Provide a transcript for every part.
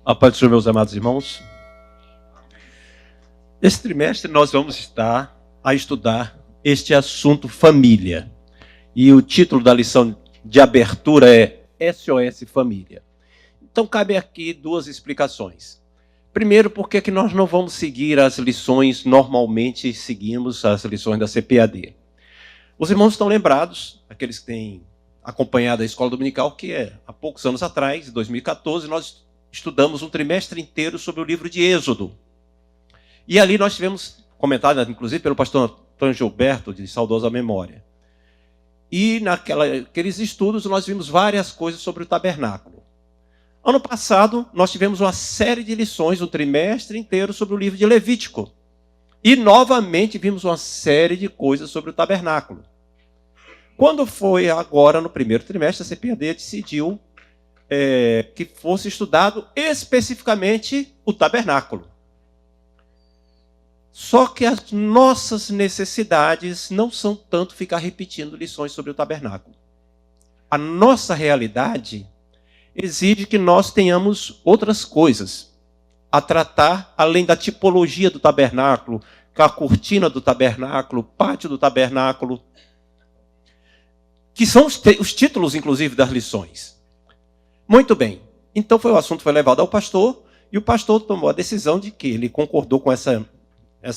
A paz do Senhor, meus amados irmãos. Esse trimestre nós vamos estar a estudar este assunto família. E o título da lição de abertura é SOS Família. Então cabe aqui duas explicações. Primeiro, por que nós não vamos seguir as lições, normalmente seguimos as lições da CPAD. Os irmãos estão lembrados, aqueles que têm acompanhado a escola dominical, que há poucos anos atrás, em 2014, nós estudamos um trimestre inteiro sobre o livro de Êxodo. E ali nós tivemos, comentado inclusive pelo pastor Antônio Gilberto, de saudosa memória. E naqueles estudos nós vimos várias coisas sobre o tabernáculo. Ano passado nós tivemos uma série de lições, um trimestre inteiro, sobre o livro de Levítico. E novamente vimos uma série de coisas sobre o tabernáculo. Quando foi agora, no primeiro trimestre, a CPAD decidiu que fosse estudado especificamente o tabernáculo. Só que as nossas necessidades não são tanto ficar repetindo lições sobre o tabernáculo. A nossa realidade exige que nós tenhamos outras coisas a tratar, além da tipologia do tabernáculo, a cortina do tabernáculo, o pátio do tabernáculo, que são os títulos, inclusive, das lições. Muito bem. Então o assunto foi levado ao pastor, e o pastor tomou a decisão de que ele concordou com essa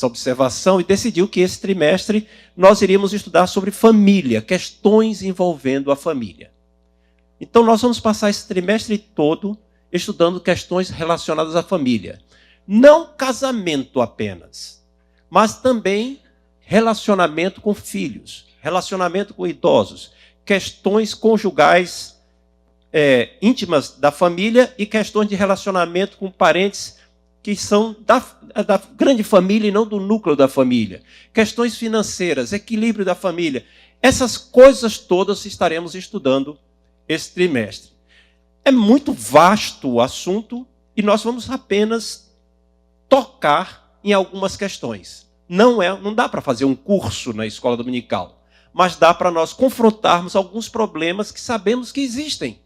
observação e decidiu que esse trimestre nós iríamos estudar sobre família, questões envolvendo a família. Então nós vamos passar esse trimestre todo estudando questões relacionadas à família. Não casamento apenas, mas também relacionamento com filhos, relacionamento com idosos, questões conjugais íntimas da família e questões de relacionamento com parentes que são da grande família e não do núcleo da família. Questões financeiras, equilíbrio da família. Essas coisas todas estaremos estudando esse trimestre. É muito vasto o assunto e nós vamos apenas tocar em algumas questões. Não dá para fazer um curso na escola dominical, mas dá para nós confrontarmos alguns problemas que sabemos que existem.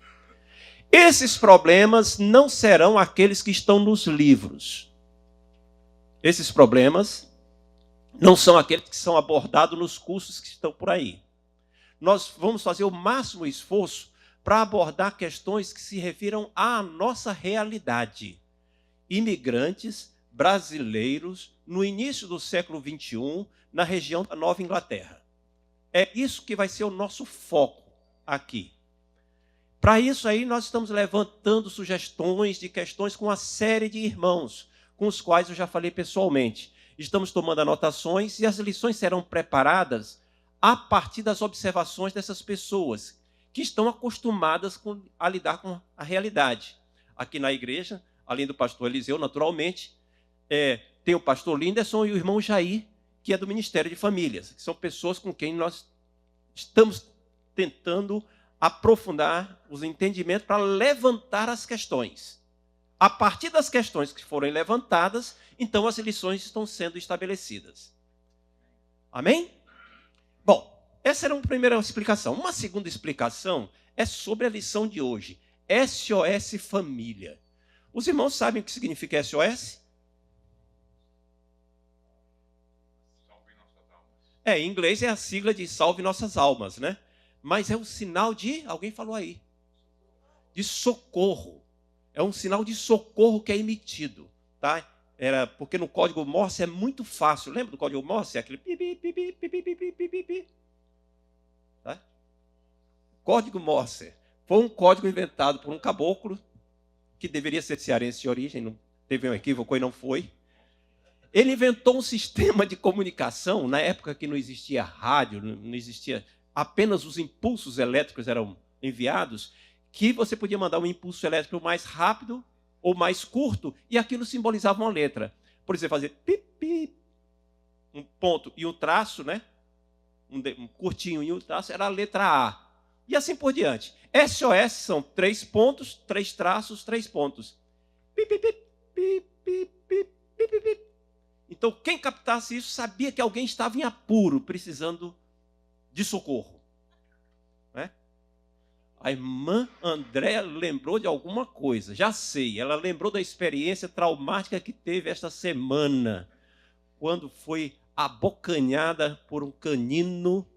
Esses problemas não serão aqueles que estão nos livros. Esses problemas não são aqueles que são abordados nos cursos que estão por aí. Nós vamos fazer o máximo esforço para abordar questões que se refiram à nossa realidade. Imigrantes brasileiros no início do século XXI, na região da Nova Inglaterra. É isso que vai ser o nosso foco aqui. Para isso aí, nós estamos levantando sugestões de questões com uma série de irmãos, com os quais eu já falei pessoalmente. Estamos tomando anotações e as lições serão preparadas a partir das observações dessas pessoas que estão acostumadas a lidar com a realidade. Aqui na igreja, além do pastor Eliseu, naturalmente, tem o pastor Linderson e o irmão Jair, que é do Ministério de Famílias, que são pessoas com quem nós estamos tentando aprofundar os entendimentos para levantar as questões. A partir das questões que forem levantadas, então as lições estão sendo estabelecidas. Amém? Bom, essa era uma primeira explicação. Uma segunda explicação é sobre a lição de hoje. SOS Família. Os irmãos sabem o que significa SOS? Em inglês é a sigla de Salve Nossas Almas, né? Mas é um sinal de, alguém falou aí, de socorro. É um sinal de socorro que é emitido, tá? Porque no código Morse é muito fácil. Lembra do código Morse? É aquele pipi, pipi, pipi, pipi, pipi, pipi. Tá? Código Morse foi um código inventado por um caboclo que deveria ser cearense de origem, não teve um equívoco e não foi. Ele inventou um sistema de comunicação na época que não existia rádio, não existia, apenas os impulsos elétricos eram enviados, que você podia mandar um impulso elétrico mais rápido ou mais curto e aquilo simbolizava uma letra. Por exemplo, fazer pipi, um ponto e um traço, né? Um curtinho e um traço, era a letra A. E assim por diante. SOS são 3 pontos, 3 traços, 3 pontos. Pipi, pipi, pipi, pipi, pipi. Então, quem captasse isso sabia que alguém estava em apuro, precisando de socorro. Né? A irmã Andréa lembrou de alguma coisa, já sei. Ela lembrou da experiência traumática que teve esta semana, quando foi abocanhada por um canino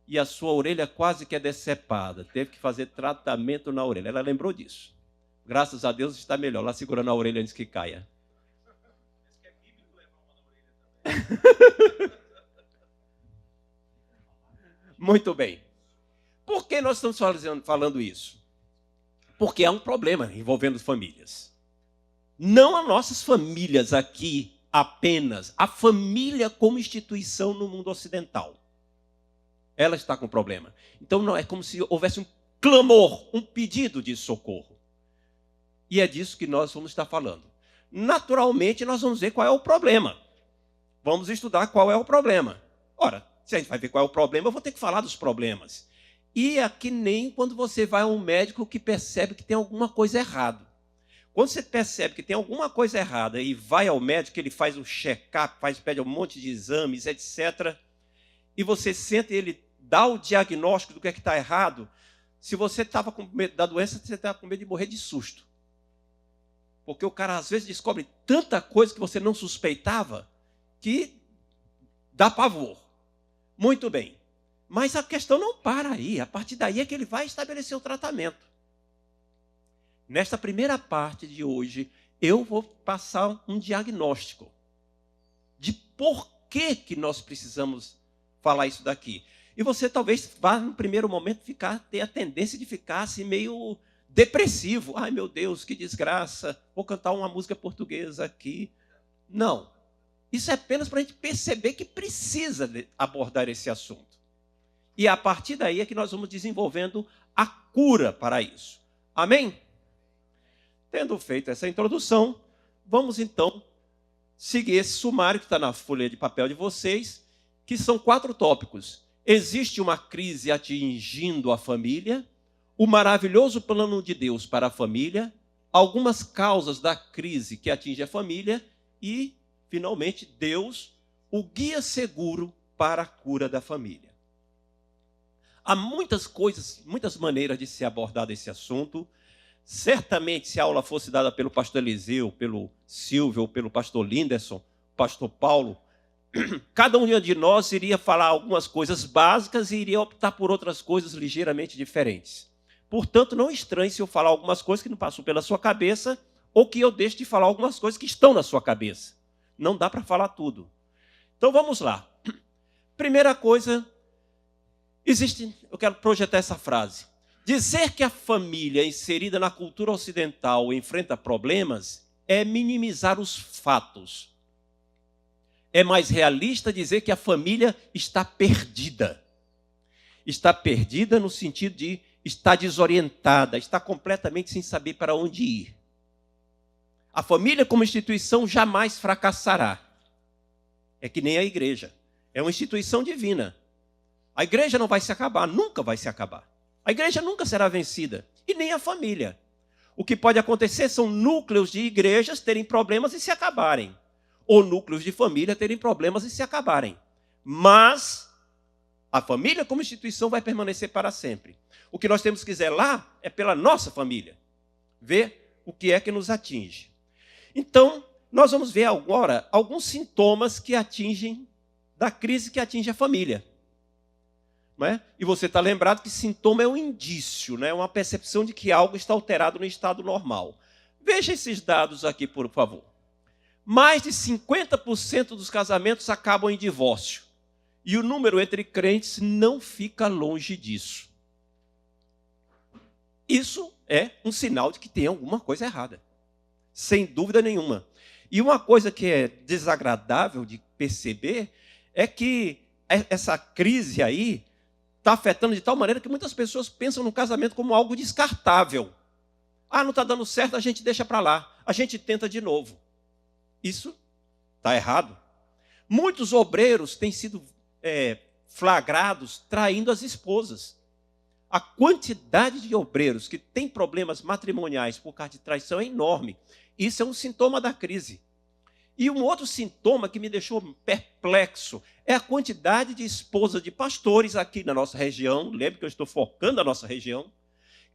e a sua orelha quase que é decepada. Teve que fazer tratamento na orelha. Ela lembrou disso. Graças a Deus está melhor, lá segurando a orelha antes que caia. Muito bem. Por que nós estamos falando isso? Porque há um problema envolvendo famílias. Não as nossas famílias aqui apenas, a família como instituição no mundo ocidental. Ela está com problema. Então não é como se houvesse um clamor, um pedido de socorro. E é disso que nós vamos estar falando. Naturalmente, nós vamos ver qual é o problema. Vamos estudar qual é o problema. Ora, se a gente vai ver qual é o problema, eu vou ter que falar dos problemas. E é que nem quando você vai a um médico que percebe que tem alguma coisa errada. Quando você percebe que tem alguma coisa errada e vai ao médico, ele faz um check-up, pede um monte de exames, etc. E você sente ele dá o diagnóstico do que é que está errado. Se você estava com medo da doença, você estava com medo de morrer de susto. Porque o cara às vezes descobre tanta coisa que você não suspeitava que dá pavor. Muito bem. Mas a questão não para aí. A partir daí é que ele vai estabelecer o tratamento. Nesta primeira parte de hoje, eu vou passar um diagnóstico de por que nós precisamos falar isso daqui. E você talvez vá, no primeiro momento, ter a tendência de ficar assim meio depressivo. Ai, meu Deus, que desgraça. Vou cantar uma música portuguesa aqui. Não. Isso é apenas para a gente perceber que precisa abordar esse assunto. E a partir daí é que nós vamos desenvolvendo a cura para isso. Amém? Tendo feito essa introdução, vamos então seguir esse sumário que está na folha de papel de vocês, que são 4 tópicos. Existe uma crise atingindo a família, o maravilhoso plano de Deus para a família, algumas causas da crise que atinge a família e, finalmente, Deus, o guia seguro para a cura da família. Há muitas coisas, muitas maneiras de se abordar esse assunto. Certamente, se a aula fosse dada pelo pastor Eliseu, pelo Silvio, ou pelo pastor Linderson, pastor Paulo, cada um de nós iria falar algumas coisas básicas e iria optar por outras coisas ligeiramente diferentes. Portanto, não estranhe se eu falar algumas coisas que não passam pela sua cabeça ou que eu deixe de falar algumas coisas que estão na sua cabeça. Não dá para falar tudo. Então, vamos lá. Primeira coisa, eu quero projetar essa frase. Dizer que a família inserida na cultura ocidental enfrenta problemas é minimizar os fatos. É mais realista dizer que a família está perdida. Está perdida no sentido de estar desorientada, está completamente sem saber para onde ir. A família como instituição jamais fracassará. É que nem a igreja. É uma instituição divina. A igreja não vai se acabar, nunca vai se acabar. A igreja nunca será vencida, e nem a família. O que pode acontecer são núcleos de igrejas terem problemas e se acabarem. Ou núcleos de família terem problemas e se acabarem. Mas a família como instituição vai permanecer para sempre. O que nós temos que zelar é pela nossa família. Ver o que é que nos atinge. Então, nós vamos ver agora alguns sintomas que atingem, da crise que atinge a família. Não é? E você está lembrado que sintoma é um indício, né? Uma percepção de que algo está alterado no estado normal. Veja esses dados aqui, por favor. Mais de 50% dos casamentos acabam em divórcio. E o número entre crentes não fica longe disso. Isso é um sinal de que tem alguma coisa errada. Sem dúvida nenhuma. E uma coisa que é desagradável de perceber é que essa crise aí está afetando de tal maneira que muitas pessoas pensam no casamento como algo descartável. Ah, não está dando certo, a gente deixa para lá. A gente tenta de novo. Isso está errado. Muitos obreiros têm sido flagrados traindo as esposas. A quantidade de obreiros que têm problemas matrimoniais por causa de traição é enorme. Isso é um sintoma da crise. E um outro sintoma que me deixou perplexo é a quantidade de esposas de pastores aqui na nossa região. Lembre que eu estou focando a nossa região.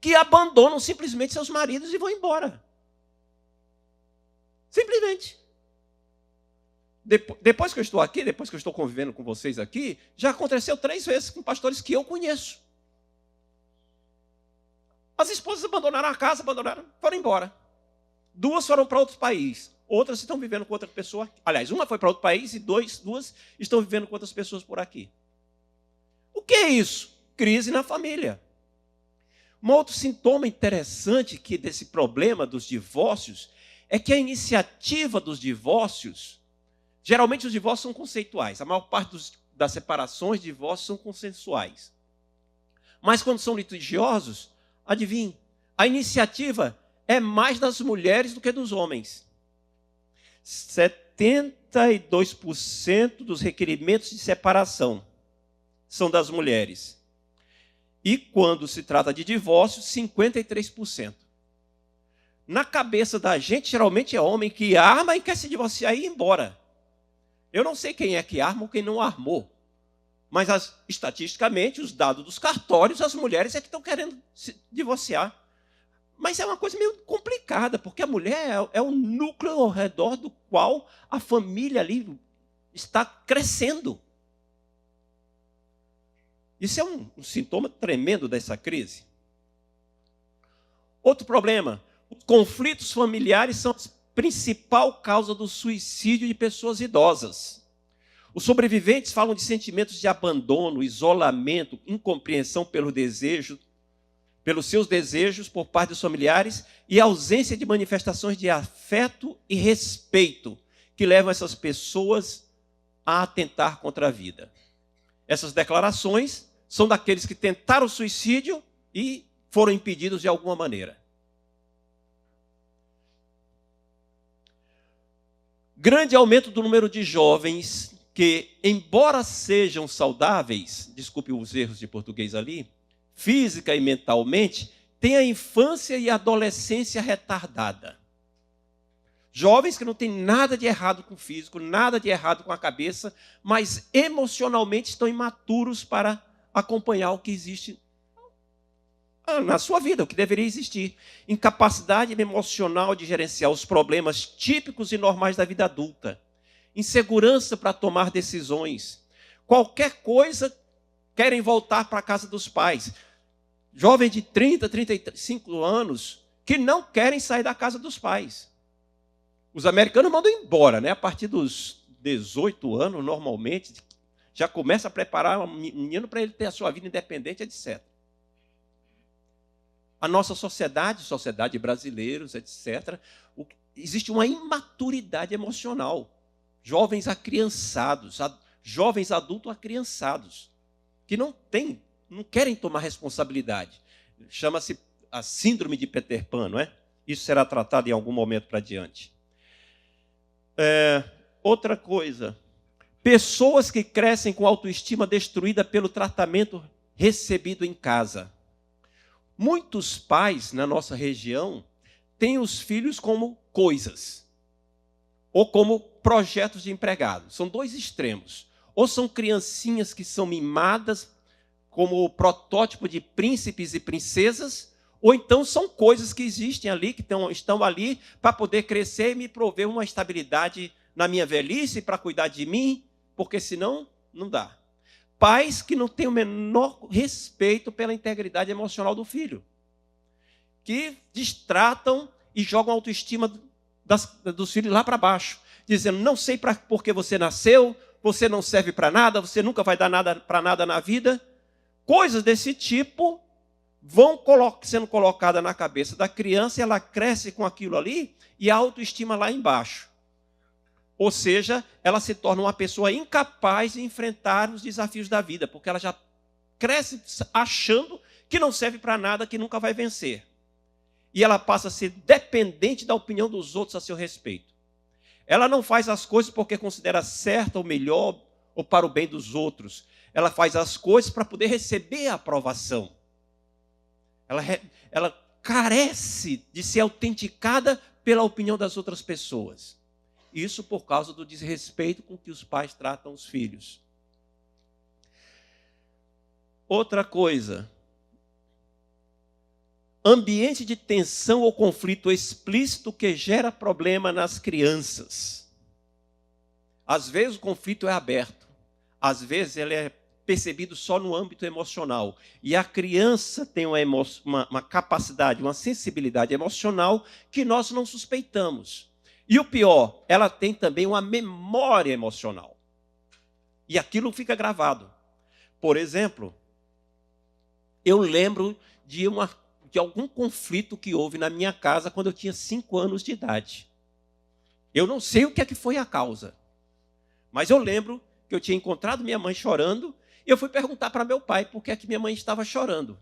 que abandonam simplesmente seus maridos e vão embora. Simplesmente. Depois que eu estou aqui, depois que eu estou convivendo com vocês aqui, já aconteceu 3 vezes com pastores que eu conheço. As esposas abandonaram a casa, foram embora. 2 foram para outro país. Outras estão vivendo com outra pessoa. Aliás, uma foi para outro país e 2 estão vivendo com outras pessoas por aqui. O que é isso? Crise na família. Um outro sintoma interessante desse problema dos divórcios é que a iniciativa dos divórcios, geralmente os divórcios são conceituais. A maior parte das separações, divórcios são consensuais. Mas quando são litigiosos, adivinhe, a iniciativa é mais das mulheres do que dos homens. 72% dos requerimentos de separação são das mulheres. E quando se trata de divórcio, 53%. Na cabeça da gente, geralmente é homem que arma e quer se divorciar e ir embora. Eu não sei quem é que arma ou quem não armou. Mas, estatisticamente, os dados dos cartórios, as mulheres é que estão querendo se divorciar. Mas é uma coisa meio complicada, porque a mulher é o núcleo ao redor do qual a família ali está crescendo. Isso é um sintoma tremendo dessa crise. Outro problema, os conflitos familiares são a principal causa do suicídio de pessoas idosas. Os sobreviventes falam de sentimentos de abandono, isolamento, incompreensão pelos seus desejos por parte dos familiares e ausência de manifestações de afeto e respeito que levam essas pessoas a atentar contra a vida. Essas declarações são daqueles que tentaram suicídio e foram impedidos de alguma maneira. Grande aumento do número de jovens que, embora sejam saudáveis, desculpe os erros de português ali, física e mentalmente, têm a infância e a adolescência retardada. Jovens que não têm nada de errado com o físico, nada de errado com a cabeça, mas emocionalmente estão imaturos para acompanhar o que existe na sua vida, o que deveria existir. Incapacidade emocional de gerenciar os problemas típicos e normais da vida adulta. Insegurança para tomar decisões. Qualquer coisa, querem voltar para a casa dos pais. Jovens de 30, 35 anos que não querem sair da casa dos pais. Os americanos mandam embora, né? A partir dos 18 anos, normalmente, já começa a preparar o menino para ele ter a sua vida independente, etc. A nossa sociedade de brasileiros, etc., existe uma imaturidade emocional. Jovens acriançados, jovens adultos acriançados, que não querem tomar responsabilidade. Chama-se a síndrome de Peter Pan, não é? Isso será tratado em algum momento para diante. Outra coisa, pessoas que crescem com autoestima destruída pelo tratamento recebido em casa. Muitos pais na nossa região têm os filhos como coisas ou como projetos de empregado. São 2 extremos. Ou são criancinhas que são mimadas como protótipo de príncipes e princesas, ou então são coisas que existem ali, que estão ali para poder crescer e me prover uma estabilidade na minha velhice, para cuidar de mim, porque senão não dá. Pais que não têm o menor respeito pela integridade emocional do filho, que destratam e jogam a autoestima dos filhos lá para baixo, dizendo, não sei por que você nasceu, você não serve para nada, você nunca vai dar nada para nada na vida. Coisas desse tipo vão sendo colocadas na cabeça da criança e ela cresce com aquilo ali e a autoestima lá embaixo. Ou seja, ela se torna uma pessoa incapaz de enfrentar os desafios da vida, porque ela já cresce achando que não serve para nada, que nunca vai vencer. E ela passa a ser dependente da opinião dos outros a seu respeito. Ela não faz as coisas porque considera certo ou melhor ou para o bem dos outros. Ela faz as coisas para poder receber a aprovação. Ela carece de ser autenticada pela opinião das outras pessoas. Isso por causa do desrespeito com que os pais tratam os filhos. Outra coisa. ambiente de tensão ou conflito explícito que gera problema nas crianças. Às vezes o conflito é aberto, às vezes ele é percebido só no âmbito emocional. E a criança tem uma capacidade, uma sensibilidade emocional que nós não suspeitamos. E o pior, ela tem também uma memória emocional. E aquilo fica gravado. Por exemplo, eu lembro de algum conflito que houve na minha casa quando eu tinha 5 anos de idade. Eu não sei o que é que foi a causa, mas eu lembro que eu tinha encontrado minha mãe chorando e eu fui perguntar para meu pai por que é que minha mãe estava chorando.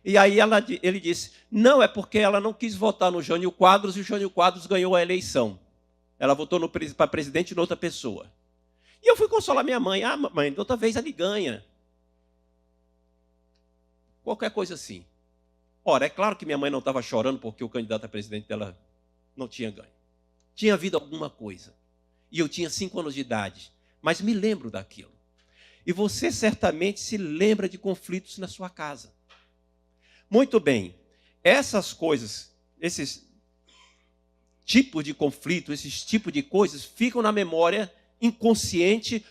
E aí ele disse, não, é porque ela não quis votar no Jânio Quadros e o Jânio Quadros ganhou a eleição. Ela votou para presidente de outra pessoa. E eu fui consolar minha mãe, mãe, da outra vez ele ganha. Qualquer coisa assim. Ora, é claro que minha mãe não estava chorando porque o candidato a presidente dela não tinha ganho. Tinha havido alguma coisa. E eu tinha 5 anos de idade. Mas me lembro daquilo. E você certamente se lembra de conflitos na sua casa. Muito bem. Essas coisas, esses tipos de conflito, esses tipos de coisas ficam na memória inconsciente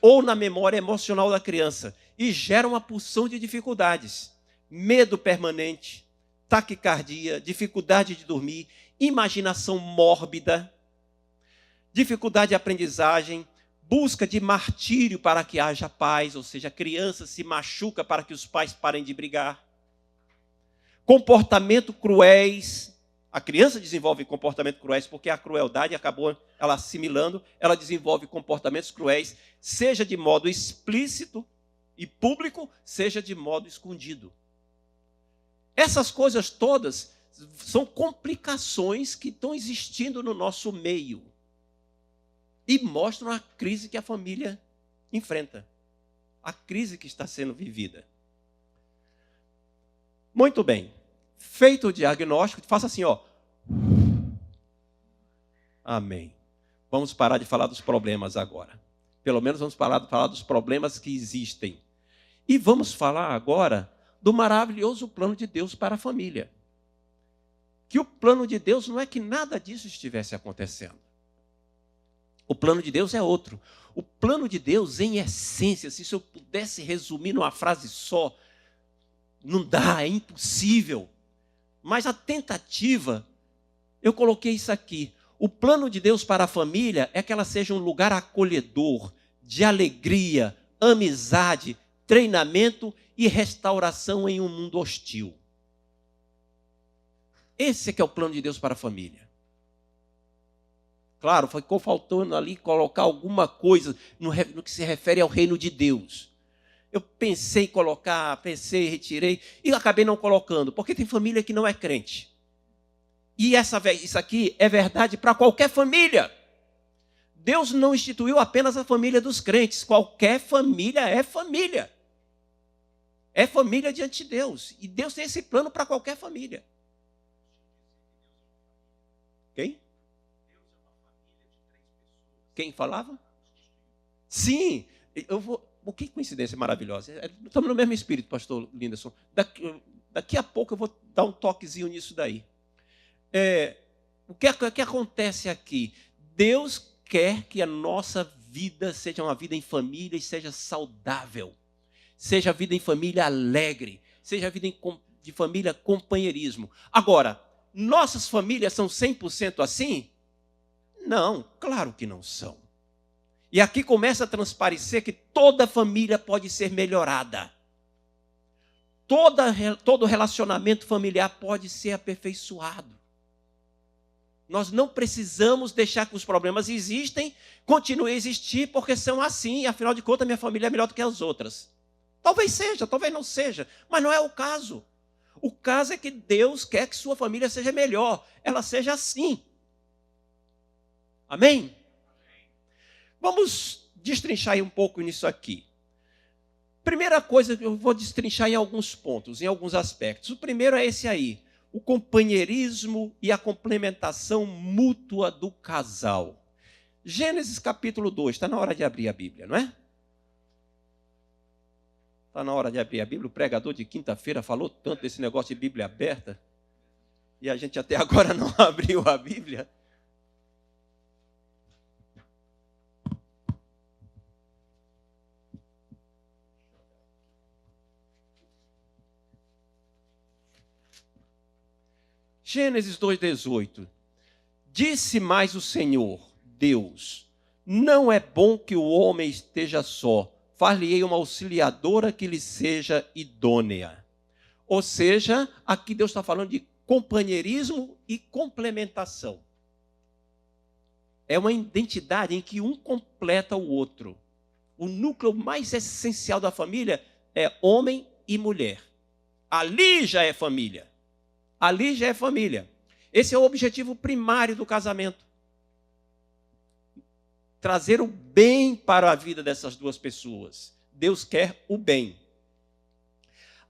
ou na memória emocional da criança e geram uma porção de dificuldades. Medo permanente, taquicardia, dificuldade de dormir, imaginação mórbida, dificuldade de aprendizagem, busca de martírio para que haja paz, ou seja, a criança se machuca para que os pais parem de brigar. Comportamento cruéis, a criança desenvolve comportamentos cruéis porque a crueldade acabou ela assimilando, ela desenvolve comportamentos cruéis, seja de modo explícito e público, seja de modo escondido. Essas coisas todas são complicações que estão existindo no nosso meio e mostram a crise que a família enfrenta, a crise que está sendo vivida. Muito bem. Feito o diagnóstico, faça assim, ó. Amém. Vamos parar de falar dos problemas agora. Pelo menos vamos parar de falar dos problemas que existem. E vamos falar agora do maravilhoso plano de Deus para a família. Que o plano de Deus não é que nada disso estivesse acontecendo. O plano de Deus é outro. O plano de Deus, em essência, se eu pudesse resumir numa frase só, não dá, é impossível. Mas a tentativa, eu coloquei isso aqui. O plano de Deus para a família é que ela seja um lugar acolhedor, de alegria, amizade, treinamento e restauração em um mundo hostil. Esse é que é o plano de Deus para a família. Claro, ficou faltando ali colocar alguma coisa no que se refere ao reino de Deus. Eu pensei em colocar, retirei, e acabei não colocando, porque tem família que não é crente. E isso aqui é verdade para qualquer família. Deus não instituiu apenas a família dos crentes, qualquer família é família. É família diante de Deus. E Deus tem esse plano para qualquer família. Quem? Quem falava? Sim, que coincidência maravilhosa. Estamos no mesmo espírito, pastor Linderson. Daqui a pouco eu vou dar um toquezinho nisso daí. O que acontece aqui? Deus quer que a nossa vida seja uma vida em família e seja saudável. Seja vida em família alegre. Seja vida de família companheirismo. Agora, nossas famílias são 100% assim? Não, claro que não são. E aqui começa a transparecer que toda família pode ser melhorada. Todo relacionamento familiar pode ser aperfeiçoado. Nós não precisamos deixar que os problemas existem, continuem a existir, porque são assim, afinal de contas, minha família é melhor do que as outras. Talvez seja, talvez não seja, mas não é o caso. O caso é que Deus quer que sua família seja melhor, ela seja assim. Amém? Vamos destrinchar um pouco nisso aqui. Primeira coisa, eu vou destrinchar em alguns pontos, em alguns aspectos. O primeiro é esse aí, o companheirismo e a complementação mútua do casal. Gênesis capítulo 2, está na hora de abrir a Bíblia, não é? Está na hora de abrir a Bíblia. O pregador de quinta-feira falou tanto desse negócio de Bíblia aberta. E a gente até agora não abriu a Bíblia. Gênesis 2,18. Disse mais o Senhor, Deus, não é bom que o homem esteja só. Far-lhe-ei uma auxiliadora que lhe seja idônea. Ou seja, aqui Deus está falando de companheirismo e complementação. É uma identidade em que um completa o outro. O núcleo mais essencial da família é homem e mulher. Ali já é família. Ali já é família. Esse é o objetivo primário do casamento. Trazer o bem para a vida dessas duas pessoas. Deus quer o bem.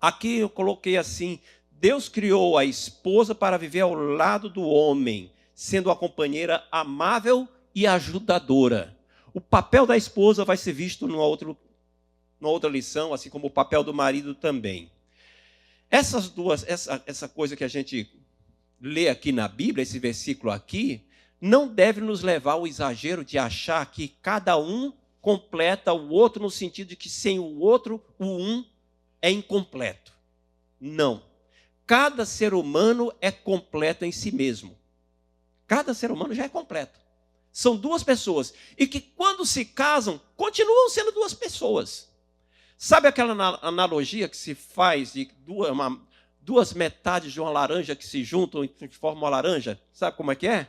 Aqui eu coloquei assim: Deus criou a esposa para viver ao lado do homem, sendo a companheira amável e ajudadora. O papel da esposa vai ser visto numa outra lição, assim como o papel do marido também. Essa coisa que a gente lê aqui na Bíblia, esse versículo aqui, não deve nos levar ao exagero de achar que cada um completa o outro, no sentido de que sem o outro, o um é incompleto. Não. Cada ser humano é completo em si mesmo. Cada ser humano já é completo. São duas pessoas. E que quando se casam, continuam sendo duas pessoas. Sabe aquela analogia que se faz de duas metades de uma laranja que se juntam e formam uma laranja? Sabe como é que é?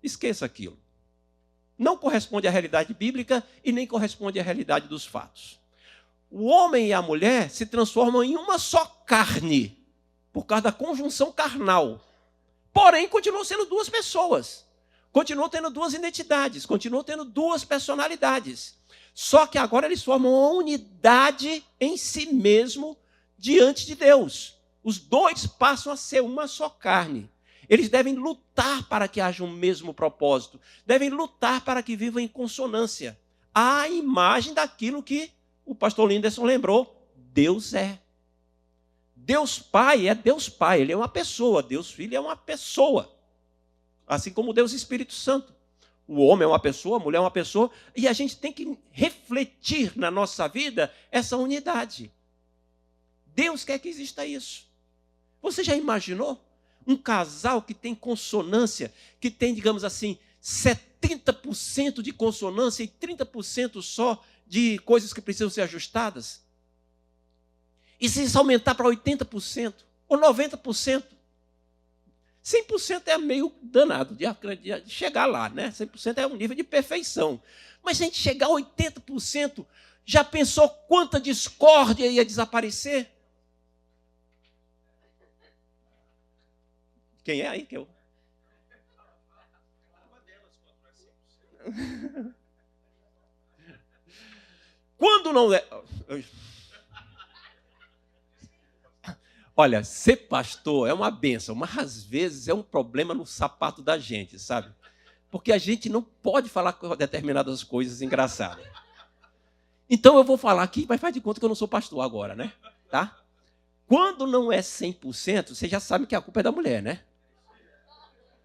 Esqueça aquilo. Não corresponde à realidade bíblica e nem corresponde à realidade dos fatos. O homem e a mulher se transformam em uma só carne, por causa da conjunção carnal. Porém, continuam sendo duas pessoas. Continuam tendo duas identidades, continuam tendo duas personalidades. Só que agora eles formam uma unidade em si mesmo diante de Deus. Os dois passam a ser uma só carne. Eles devem lutar para que haja um mesmo propósito. Devem lutar para que vivam em consonância. À imagem daquilo que o pastor Linderson lembrou. Deus é. Deus Pai é Deus Pai. Ele é uma pessoa. Deus Filho é uma pessoa. Assim como Deus Espírito Santo. O homem é uma pessoa, a mulher é uma pessoa. E a gente tem que refletir na nossa vida essa unidade. Deus quer que exista isso. Você já imaginou? Um casal que tem consonância, que tem, digamos assim, 70% de consonância e 30% só de coisas que precisam ser ajustadas? E se isso aumentar para 80% ou 90%? 100% é meio danado de chegar lá, né? 100% é um nível de perfeição. Mas se a gente chegar a 80%, já pensou quanta discórdia ia desaparecer? Quem é aí que eu... Quando não é... Olha, ser pastor é uma bênção, mas às vezes é um problema no sapato da gente, sabe? Porque a gente não pode falar determinadas coisas engraçadas. Então eu vou falar aqui, mas faz de conta que eu não sou pastor agora, né? Tá? Quando não é 100%, vocês já sabem que a culpa é da mulher, né?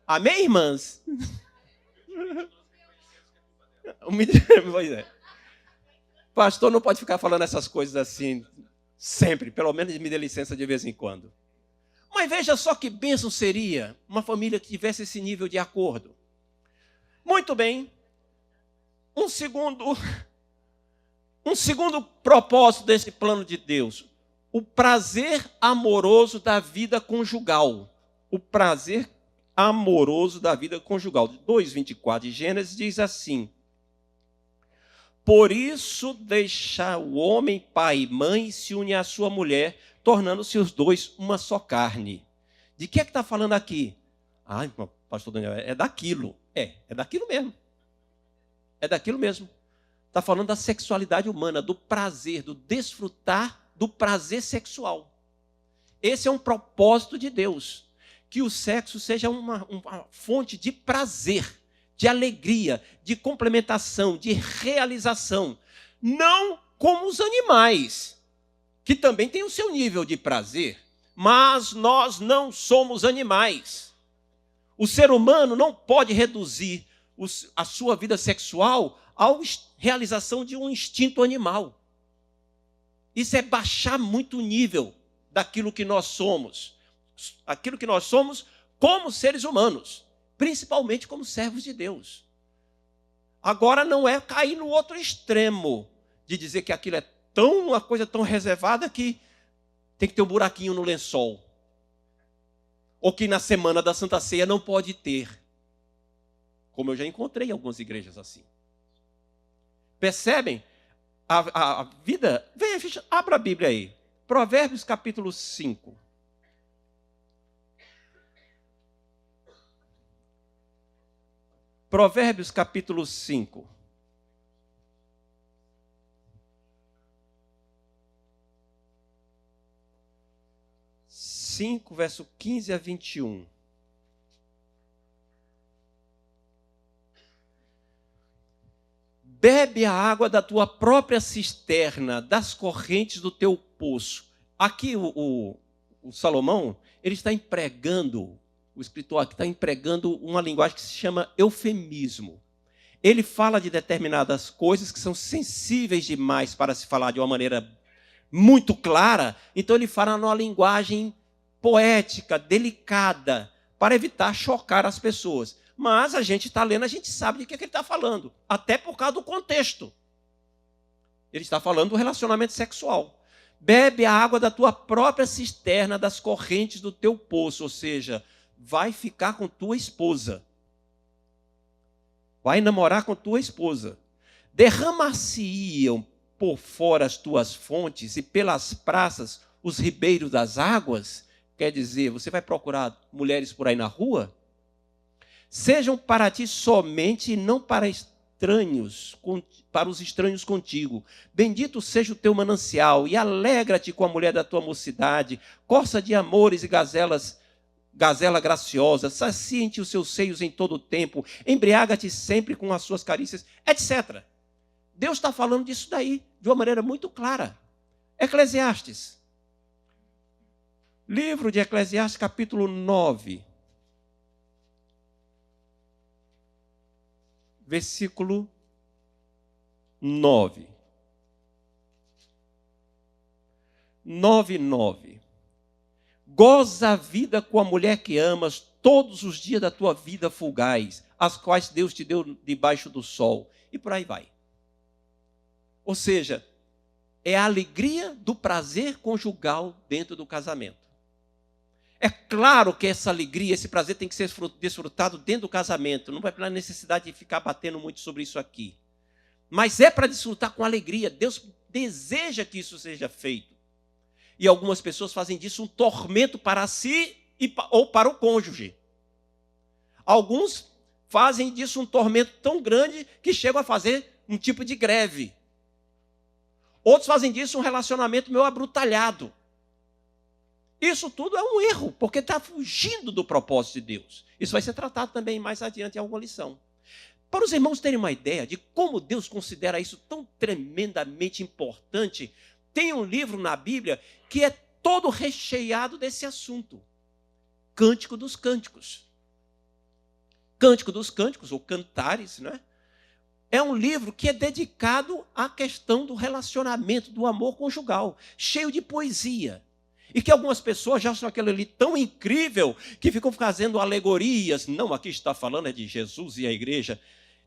Amém, irmãs? Pois é. Pastor não pode ficar falando essas coisas assim sempre. Pelo menos me dê licença de vez em quando. Mas veja só que bênção seria uma família que tivesse esse nível de acordo. Muito bem. Um segundo propósito desse plano de Deus. O prazer amoroso da vida conjugal. O prazer amoroso da vida conjugal. 2:24 de Gênesis diz assim: por isso deixar o homem pai e mãe e se une à sua mulher, tornando-se os dois uma só carne. De que é que está falando aqui? Ai, pastor Daniel, é daquilo. É daquilo mesmo. É daquilo mesmo. Está falando da sexualidade humana, do prazer, do desfrutar do prazer sexual. Esse é um propósito de Deus. Que o sexo seja uma fonte de prazer, de alegria, de complementação, de realização. Não como os animais, que também tem o seu nível de prazer, mas nós não somos animais. O ser humano não pode reduzir a sua vida sexual à realização de um instinto animal. Isso é baixar muito o nível daquilo que nós somos. Aquilo que nós somos como seres humanos, principalmente como servos de Deus. Agora não é cair no outro extremo de dizer que aquilo é uma coisa tão reservada que tem que ter um buraquinho no lençol. Ou que na semana da Santa Ceia não pode ter. Como eu já encontrei em algumas igrejas assim. Percebem? A vida... Venha, abra a Bíblia aí. Provérbios capítulo 5. Provérbios capítulo 5. Verso 15 a 21. Bebe a água da tua própria cisterna, das correntes do teu poço. Aqui o Salomão, ele está empregando, o escritor aqui está empregando uma linguagem que se chama eufemismo. Ele fala de determinadas coisas que são sensíveis demais para se falar de uma maneira muito clara, então ele fala numa linguagem poética, delicada, para evitar chocar as pessoas. Mas a gente está lendo, a gente sabe de que ele está falando, até por causa do contexto. Ele está falando do relacionamento sexual. Bebe a água da tua própria cisterna, das correntes do teu poço, ou seja, vai ficar com tua esposa. Vai namorar com tua esposa. Derramar-se-iam por fora as tuas fontes e pelas praças os ribeiros das águas. Quer dizer, você vai procurar mulheres por aí na rua? Sejam para ti somente e não para os estranhos contigo. Bendito seja o teu manancial e alegra-te com a mulher da tua mocidade, corça de amores e gazela graciosa, sacia-te os seus seios em todo o tempo, embriaga-te sempre com as suas carícias, etc. Deus está falando disso daí, de uma maneira muito clara. Eclesiastes. Livro de Eclesiastes, capítulo 9. Versículo 9. 9:9. Goza a vida com a mulher que amas todos os dias da tua vida fugaz, as quais Deus te deu debaixo do sol. E por aí vai. Ou seja, é a alegria do prazer conjugal dentro do casamento. É claro que essa alegria, esse prazer tem que ser desfrutado dentro do casamento. Não vai pela necessidade de ficar batendo muito sobre isso aqui. Mas é para desfrutar com alegria. Deus deseja que isso seja feito. E algumas pessoas fazem disso um tormento para si ou para o cônjuge. Alguns fazem disso um tormento tão grande que chegam a fazer um tipo de greve. Outros fazem disso um relacionamento meio abrutalhado. Isso tudo é um erro, porque está fugindo do propósito de Deus. Isso vai ser tratado também mais adiante em alguma lição. Para os irmãos terem uma ideia de como Deus considera isso tão tremendamente importante, tem um livro na Bíblia que é todo recheado desse assunto. Cântico dos Cânticos. Cântico dos Cânticos, ou Cantares, não é? É um livro que é dedicado à questão do relacionamento, do amor conjugal, cheio de poesia. E que algumas pessoas já acham aquilo ali tão incrível que ficam fazendo alegorias. Não, aqui está falando é de Jesus e a igreja.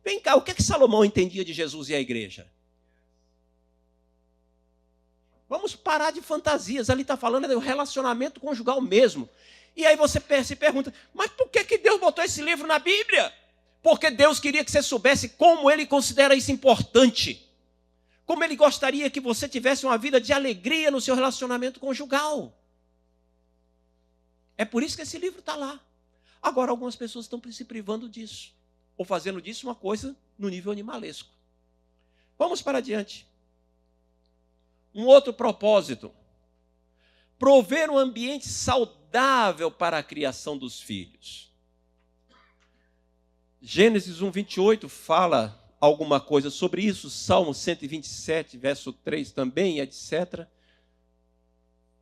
Vem cá, o que é que Salomão entendia de Jesus e a igreja? Vamos parar de fantasias. Ali está falando do relacionamento conjugal mesmo. E aí você se pergunta, mas por que Deus botou esse livro na Bíblia? Porque Deus queria que você soubesse como Ele considera isso importante. Como Ele gostaria que você tivesse uma vida de alegria no seu relacionamento conjugal. É por isso que esse livro está lá. Agora, algumas pessoas estão se privando disso. Ou fazendo disso uma coisa no nível animalesco. Vamos para adiante. Um outro propósito. Prover um ambiente saudável para a criação dos filhos. Gênesis 1:28 fala alguma coisa sobre isso, Salmo 127, verso 3 também, etc.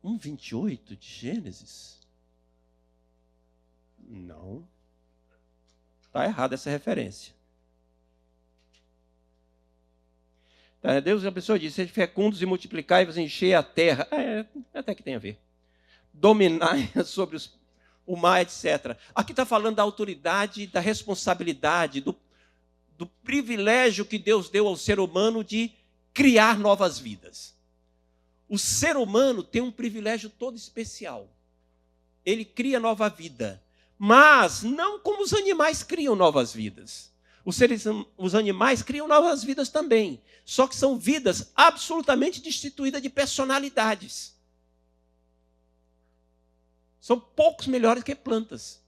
1:28 de Gênesis? Não. Está errada essa referência. Deus, a pessoa diz, sede fecundos e multiplicai-vos, enchei a terra. Até que tem a ver. Dominai sobre o mar, etc. Aqui está falando da autoridade, da responsabilidade, do privilégio que Deus deu ao ser humano de criar novas vidas. O ser humano tem um privilégio todo especial. Ele cria nova vida. Mas não como os animais criam novas vidas. Os animais criam novas vidas também. Só que são vidas absolutamente destituídas de personalidades. São poucos melhores que plantas.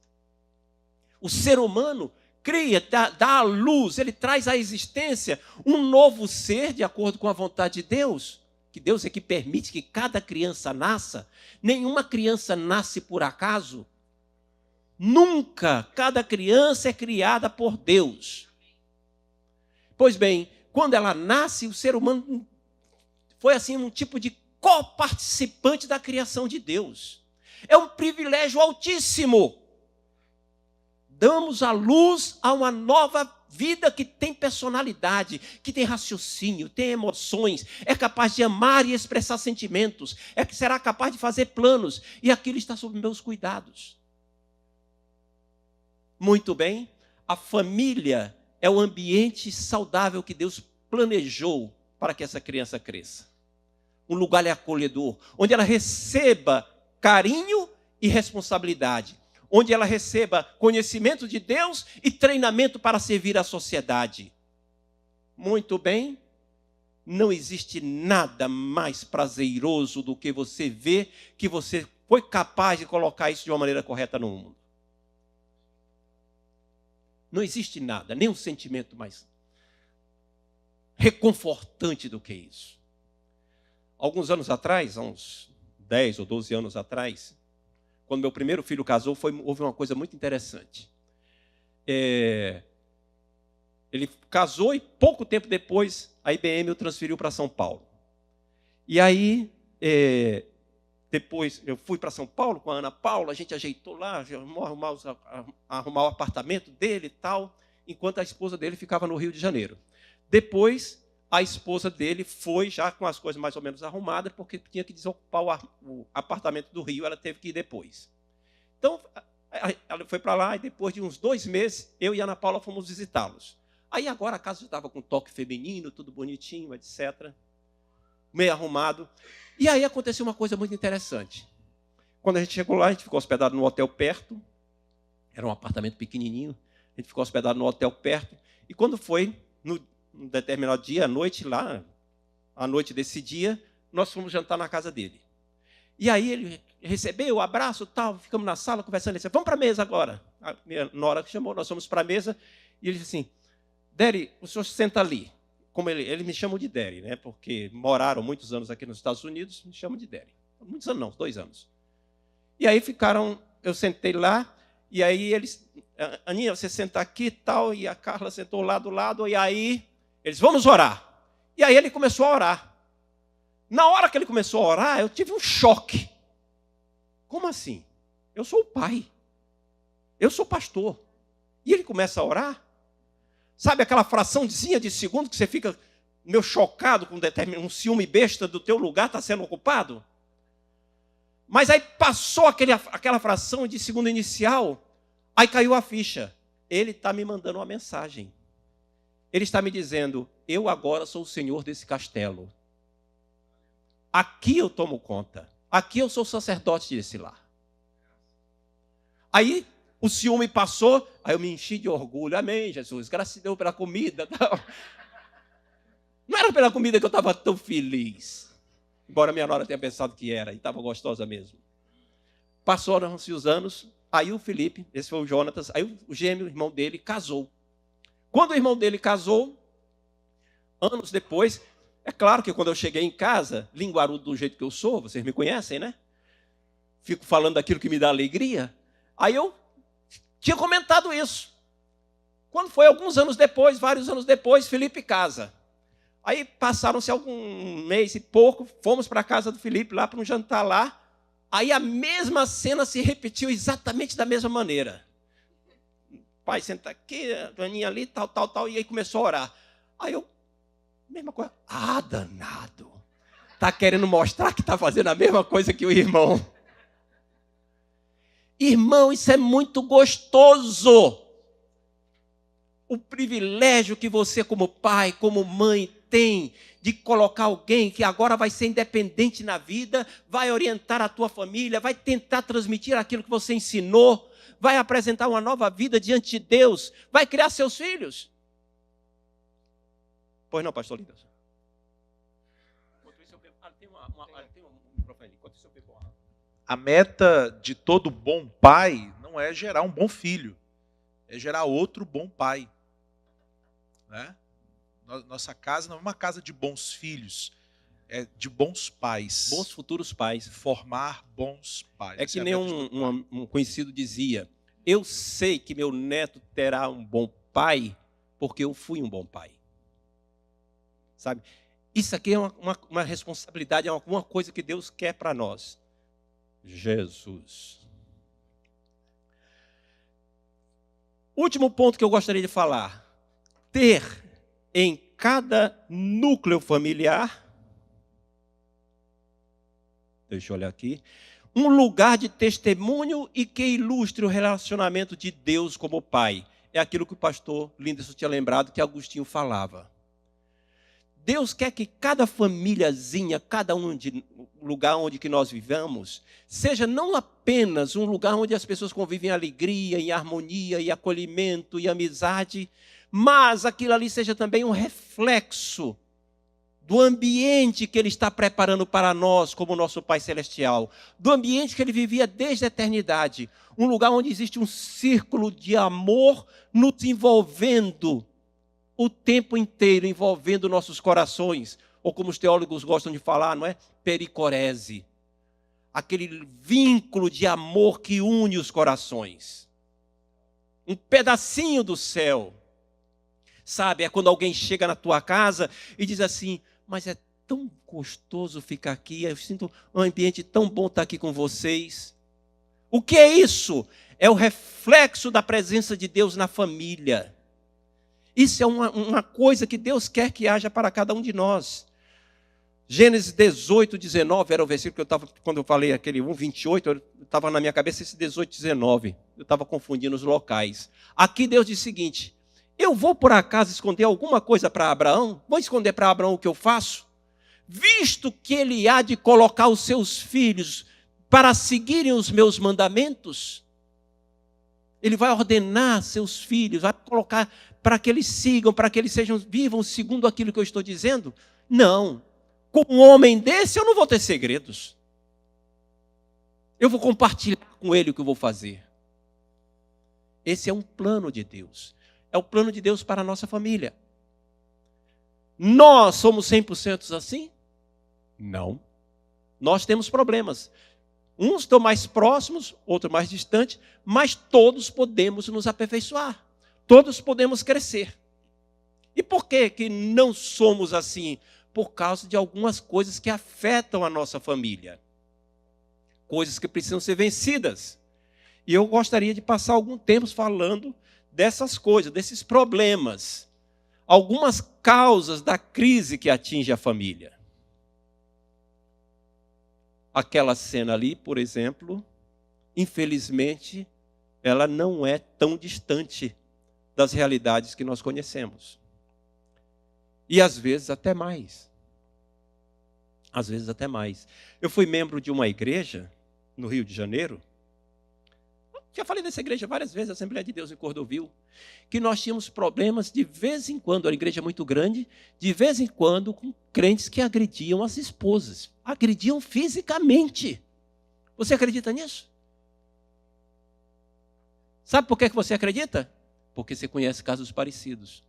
O ser humano cria, dá à luz, ele traz à existência um novo ser, de acordo com a vontade de Deus, que Deus é que permite que cada criança nasça. Nenhuma criança nasce por acaso. Nunca. Cada criança é criada por Deus. Pois bem, quando ela nasce, o ser humano foi assim um tipo de coparticipante da criação de Deus. É um privilégio altíssimo. Damos à luz a uma nova vida que tem personalidade, que tem raciocínio, tem emoções, é capaz de amar e expressar sentimentos, que será capaz de fazer planos, e aquilo está sob meus cuidados. Muito bem, a família é o ambiente saudável que Deus planejou para que essa criança cresça. Um lugar acolhedor, onde ela receba carinho e responsabilidade, onde ela receba conhecimento de Deus e treinamento para servir à sociedade. Muito bem, não existe nada mais prazeroso do que você ver que você foi capaz de colocar isso de uma maneira correta no mundo. Não existe nada, nem um sentimento mais reconfortante do que isso. Alguns anos atrás, há uns 10 ou 12 anos atrás, quando meu primeiro filho casou, houve uma coisa muito interessante. Ele casou e pouco tempo depois a IBM o transferiu para São Paulo. E aí, depois eu fui para São Paulo com a Ana Paula, a gente ajeitou lá, arrumar o apartamento dele e tal, enquanto a esposa dele ficava no Rio de Janeiro. Depois, a esposa dele foi já com as coisas mais ou menos arrumadas, porque tinha que desocupar o apartamento do Rio, ela teve que ir depois. Então, ela foi para lá e depois de uns 2 meses, eu e a Ana Paula fomos visitá-los. Aí agora a casa já estava com toque feminino, tudo bonitinho, etc. Meio arrumado. E aí aconteceu uma coisa muito interessante. Quando a gente chegou lá, a gente ficou hospedado no hotel perto. Era um apartamento pequenininho. A gente ficou hospedado no hotel perto. E quando foi, num determinado dia, à noite, lá, à noite desse dia, nós fomos jantar na casa dele. E aí ele recebeu o abraço, tal, ficamos na sala conversando. Ele disse, vamos para a mesa agora. A minha nora chamou, nós fomos para a mesa. E ele disse assim, Dery, o senhor senta ali. Como ele me chama de Dery, né? Porque moraram muitos anos aqui nos Estados Unidos, me chamam de Dery. Muitos anos não, 2 anos. E aí eu sentei lá, e aí eles, Aninha, você senta aqui e tal, e a Carla sentou lá do lado, e aí eles, vamos orar. E aí ele começou a orar. Na hora que ele começou a orar, eu tive um choque. Como assim? Eu sou o pai. Eu sou pastor. E ele começa a orar. Sabe aquela fraçãozinha de segundo que você fica meio chocado com um ciúme besta do teu lugar está sendo ocupado? Mas aí passou aquela fração de segundo inicial, aí caiu a ficha. Ele está me mandando uma mensagem. Ele está me dizendo, eu agora sou o senhor desse castelo. Aqui eu tomo conta. Aqui eu sou sacerdote desse lar. Aí o ciúme passou, aí eu me enchi de orgulho. Amém, Jesus, graças a Deus pela comida. Não era pela comida que eu estava tão feliz. Embora minha nora tenha pensado que era, e estava gostosa mesmo. Passaram-se os anos, aí o Felipe, esse foi o Jonatas, aí o gêmeo, o irmão dele, casou. Quando o irmão dele casou, anos depois, é claro que quando eu cheguei em casa, linguarudo do jeito que eu sou, vocês me conhecem, né? Fico falando daquilo que me dá alegria. Aí eu tinha comentado isso. Quando foi alguns anos depois, vários anos depois, Felipe casa. Aí passaram-se algum mês e pouco, fomos para a casa do Felipe, lá para um jantar lá. Aí a mesma cena se repetiu exatamente da mesma maneira. Pai, senta aqui, a Aninha ali, tal, tal, tal. E aí começou a orar. Aí eu, mesma coisa. Ah, danado. Está querendo mostrar que está fazendo a mesma coisa que o irmão. Irmão, isso é muito gostoso. O privilégio que você, como pai, como mãe, tem de colocar alguém que agora vai ser independente na vida, vai orientar a tua família, vai tentar transmitir aquilo que você ensinou, vai apresentar uma nova vida diante de Deus, vai criar seus filhos. Pois não, pastor Linda? A meta de todo bom pai não é gerar um bom filho, é gerar outro bom pai. Né? Nossa casa não é uma casa de bons filhos, é de bons pais. Bons futuros pais. Formar bons pais. É que nem um conhecido dizia, eu sei que meu neto terá um bom pai, porque eu fui um bom pai. Sabe? Isso aqui é uma responsabilidade, é alguma coisa que Deus quer para nós. Jesus. Último ponto que eu gostaria de falar. Ter em cada núcleo familiar, deixa eu olhar aqui, um lugar de testemunho e que ilustre o relacionamento de Deus como Pai. É aquilo que o pastor Linderson tinha lembrado, que Agostinho falava. Deus quer que cada famíliazinha, cada lugar onde que nós vivamos, seja não apenas um lugar onde as pessoas convivem em alegria, em harmonia, em acolhimento e amizade, mas aquilo ali seja também um reflexo do ambiente que Ele está preparando para nós, como nosso Pai Celestial, do ambiente que Ele vivia desde a eternidade, um lugar onde existe um círculo de amor nos envolvendo o tempo inteiro, envolvendo nossos corações, ou como os teólogos gostam de falar, não é? Pericorese. Aquele vínculo de amor que une os corações. Um pedacinho do céu. Sabe, é quando alguém chega na tua casa e diz assim, mas é tão gostoso ficar aqui, eu sinto um ambiente tão bom estar aqui com vocês. O que é isso? É o reflexo da presença de Deus na família. Isso é uma coisa que Deus quer que haja para cada um de nós. Gênesis 18, 19 era o versículo que eu estava, quando eu falei aquele 1, 28, estava na minha cabeça esse 18, 19. Eu estava confundindo os locais. Aqui Deus diz o seguinte, eu vou por acaso esconder alguma coisa para Abraão? Vou esconder para Abraão o que eu faço? Visto que ele há de colocar os seus filhos para seguirem os meus mandamentos, ele vai ordenar seus filhos, vai colocar para que eles sigam, para que eles vivam segundo aquilo que eu estou dizendo? Não. Com um homem desse eu não vou ter segredos. Eu vou compartilhar com ele o que eu vou fazer. Esse é um plano de Deus. É o plano de Deus para a nossa família. Nós somos 100% assim? Não. Nós temos problemas. Uns estão mais próximos, outros mais distantes, mas todos podemos nos aperfeiçoar. Todos podemos crescer. E por que não somos assim? Por causa de algumas coisas que afetam a nossa família. Coisas que precisam ser vencidas. E eu gostaria de passar algum tempo falando dessas coisas, desses problemas. Algumas causas da crise que atinge a família. Aquela cena ali, por exemplo, infelizmente, ela não é tão distante das realidades que nós conhecemos. E às vezes até mais. Às vezes até mais. Eu fui membro de uma igreja no Rio de Janeiro. Já falei dessa igreja várias vezes, a Assembleia de Deus em Cordovil, que nós tínhamos problemas de vez em quando, a igreja é muito grande, de vez em quando com crentes que agrediam as esposas. Agrediam fisicamente. Você acredita nisso? Sabe por que você acredita? Porque você conhece casos parecidos.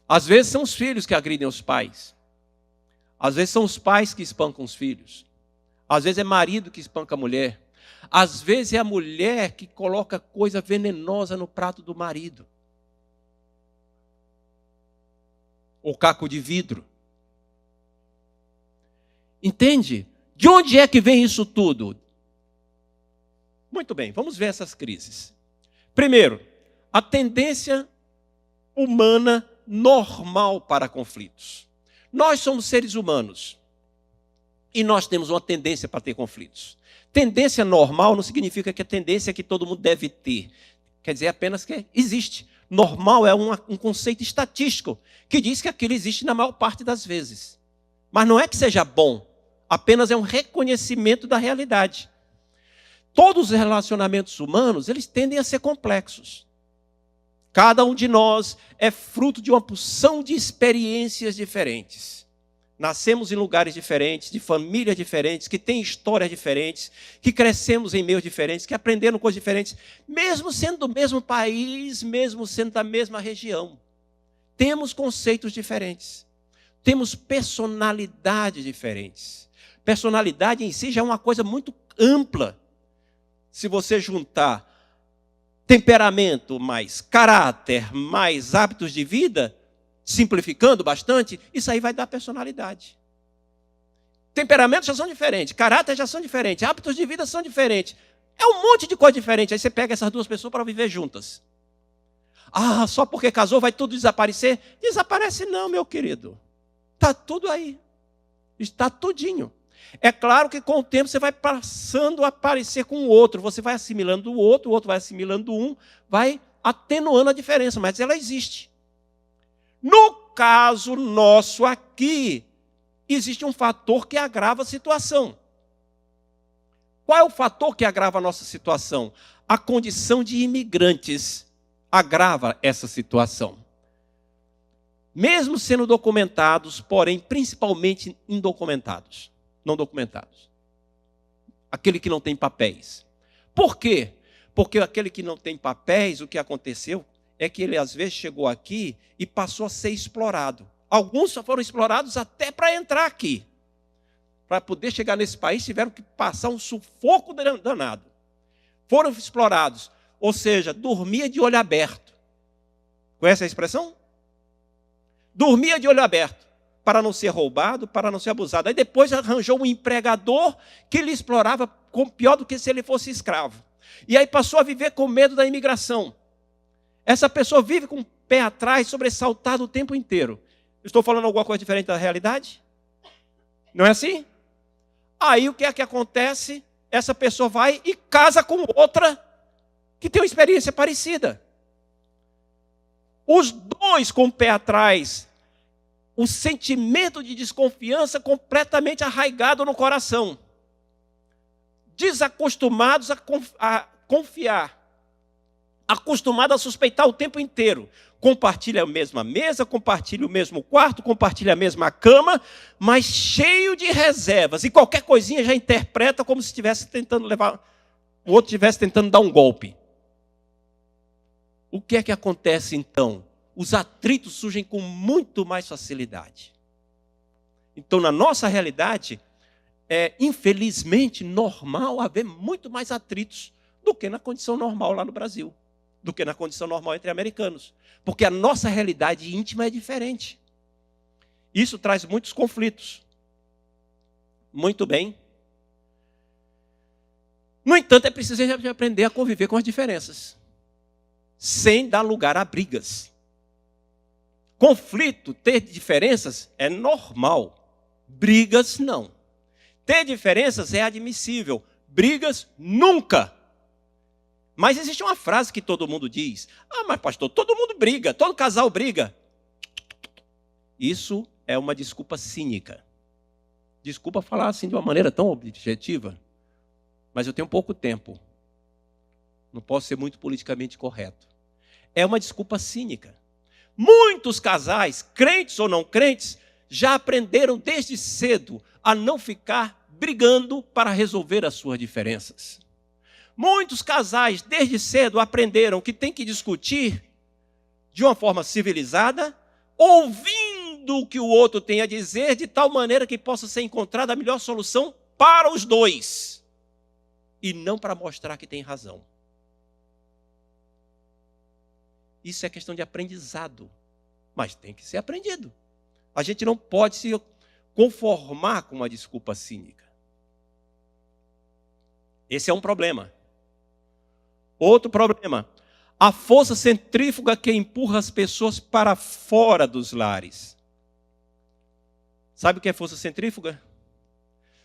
Às vezes são os filhos que agridem os pais. Às vezes são os pais que espancam os filhos. Às vezes é marido que espanca a mulher. Às vezes é a mulher que coloca coisa venenosa no prato do marido. Ou caco de vidro. Entende? De onde é que vem isso tudo? Muito bem, vamos ver essas crises. Primeiro, a tendência humana normal para conflitos. Nós somos seres humanos e nós temos uma tendência para ter conflitos. Tendência normal não significa que a tendência é que todo mundo deve ter. Quer dizer apenas que existe. Normal é um conceito estatístico que diz que aquilo existe na maior parte das vezes. Mas não é que seja bom, apenas é um reconhecimento da realidade. Todos os relacionamentos humanos, eles tendem a ser complexos. Cada um de nós é fruto de uma porção de experiências diferentes. Nascemos em lugares diferentes, de famílias diferentes, que têm histórias diferentes, que crescemos em meios diferentes, que aprenderam coisas diferentes, mesmo sendo do mesmo país, mesmo sendo da mesma região. Temos conceitos diferentes. Temos personalidades diferentes. Personalidade em si já é uma coisa muito ampla. Se você juntar temperamento mais caráter, mais hábitos de vida, simplificando bastante, isso aí vai dar personalidade. Temperamentos já são diferentes, caráter já são diferentes, hábitos de vida são diferentes. É um monte de coisa diferente. Aí você pega essas duas pessoas para viver juntas. Ah, só porque casou vai tudo desaparecer? Desaparece não, meu querido. Está tudo aí. Está tudinho. É claro que com o tempo você vai passando a parecer com o outro. Você vai assimilando o outro vai assimilando um, vai atenuando a diferença, mas ela existe. No caso nosso aqui, existe um fator que agrava a situação. Qual é o fator que agrava a nossa situação? A condição de imigrantes agrava essa situação. Mesmo sendo documentados, porém, principalmente indocumentados, não documentados. Aquele que não tem papéis. Por quê? Porque aquele que não tem papéis, o que aconteceu é que ele às vezes chegou aqui e passou a ser explorado. Alguns só foram explorados até para entrar aqui. Para poder chegar nesse país, tiveram que passar um sufoco danado. Foram explorados, ou seja, dormia de olho aberto. Conhece a expressão? Dormia de olho aberto, para não ser roubado, para não ser abusado. Aí depois arranjou um empregador que lhe explorava pior do que se ele fosse escravo. E aí passou a viver com medo da imigração. Essa pessoa vive com o pé atrás, sobressaltado o tempo inteiro. Estou falando alguma coisa diferente da realidade? Não é assim? Aí o que é que acontece? Essa pessoa vai e casa com outra que tem uma experiência parecida. Os dois com o pé atrás, o sentimento de desconfiança completamente arraigado no coração. Desacostumados a confiar. Acostumados a suspeitar o tempo inteiro. Compartilha a mesma mesa, compartilha o mesmo quarto, compartilha a mesma cama, mas cheio de reservas. E qualquer coisinha já interpreta como se estivesse tentando levar, o outro estivesse tentando dar um golpe. O que é que acontece então? Os atritos surgem com muito mais facilidade. Então, na nossa realidade, é infelizmente normal haver muito mais atritos do que na condição normal lá no Brasil, do que na condição normal entre americanos. Porque a nossa realidade íntima é diferente. Isso traz muitos conflitos. Muito bem. No entanto, é preciso aprender a conviver com as diferenças, sem dar lugar a brigas. Conflito, ter diferenças é normal. Brigas, não. Ter diferenças é admissível. Brigas, nunca. Mas existe uma frase que todo mundo diz. Ah, mas pastor, todo mundo briga, todo casal briga. Isso é uma desculpa cínica. Desculpa falar assim de uma maneira tão objetiva, mas eu tenho pouco tempo. Não posso ser muito politicamente correto. É uma desculpa cínica. Muitos casais, crentes ou não crentes, já aprenderam desde cedo a não ficar brigando para resolver as suas diferenças. Muitos casais, desde cedo, aprenderam que tem que discutir de uma forma civilizada, ouvindo o que o outro tem a dizer, de tal maneira que possa ser encontrada a melhor solução para os dois, e não para mostrar que tem razão. Isso é questão de aprendizado, mas tem que ser aprendido. A gente não pode se conformar com uma desculpa cínica. Esse é um problema. Outro problema, a força centrífuga que empurra as pessoas para fora dos lares. Sabe o que é força centrífuga?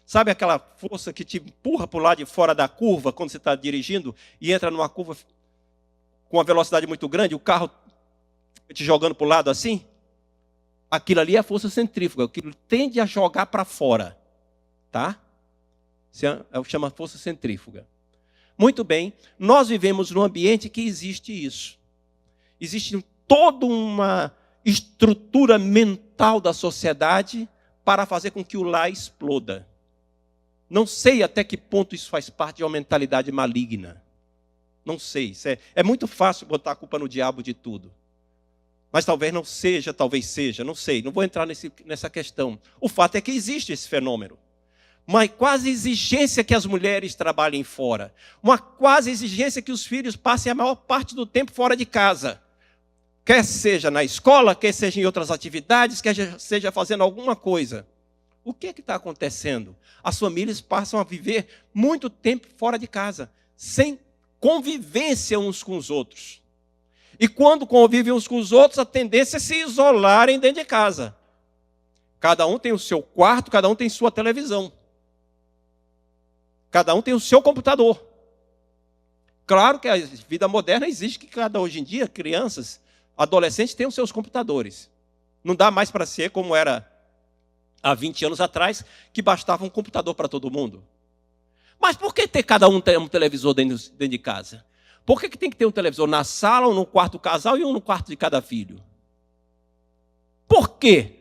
Sabe aquela força que te empurra para o lado de fora da curva, quando você está dirigindo e entra numa curva com uma velocidade muito grande, o carro fica te jogando para o lado assim? Aquilo ali é a força centrífuga, aquilo tende a jogar para fora. Tá? Chama força centrífuga. Muito bem, nós vivemos num ambiente que existe isso. Existe toda uma estrutura mental da sociedade para fazer com que o lar exploda. Não sei até que ponto isso faz parte de uma mentalidade maligna. Não sei. É muito fácil botar a culpa no diabo de tudo. Mas talvez não seja, talvez seja, não sei. Não vou entrar nessa questão. O fato é que existe esse fenômeno. Uma quase exigência que as mulheres trabalhem fora. Uma quase exigência que os filhos passem a maior parte do tempo fora de casa. Quer seja na escola, quer seja em outras atividades, quer seja fazendo alguma coisa. O que está acontecendo? As famílias passam a viver muito tempo fora de casa, sem convivência uns com os outros. E quando convivem uns com os outros, a tendência é se isolarem dentro de casa. Cada um tem o seu quarto, cada um tem sua televisão. Cada um tem o seu computador. Claro que a vida moderna exige que hoje em dia, crianças, adolescentes tenham seus computadores. Não dá mais para ser como era há 20 anos atrás, que bastava um computador para todo mundo. Mas por que ter cada um um televisor dentro de casa? Por que tem que ter um televisor na sala, um no quarto do casal e um no quarto de cada filho? Por quê?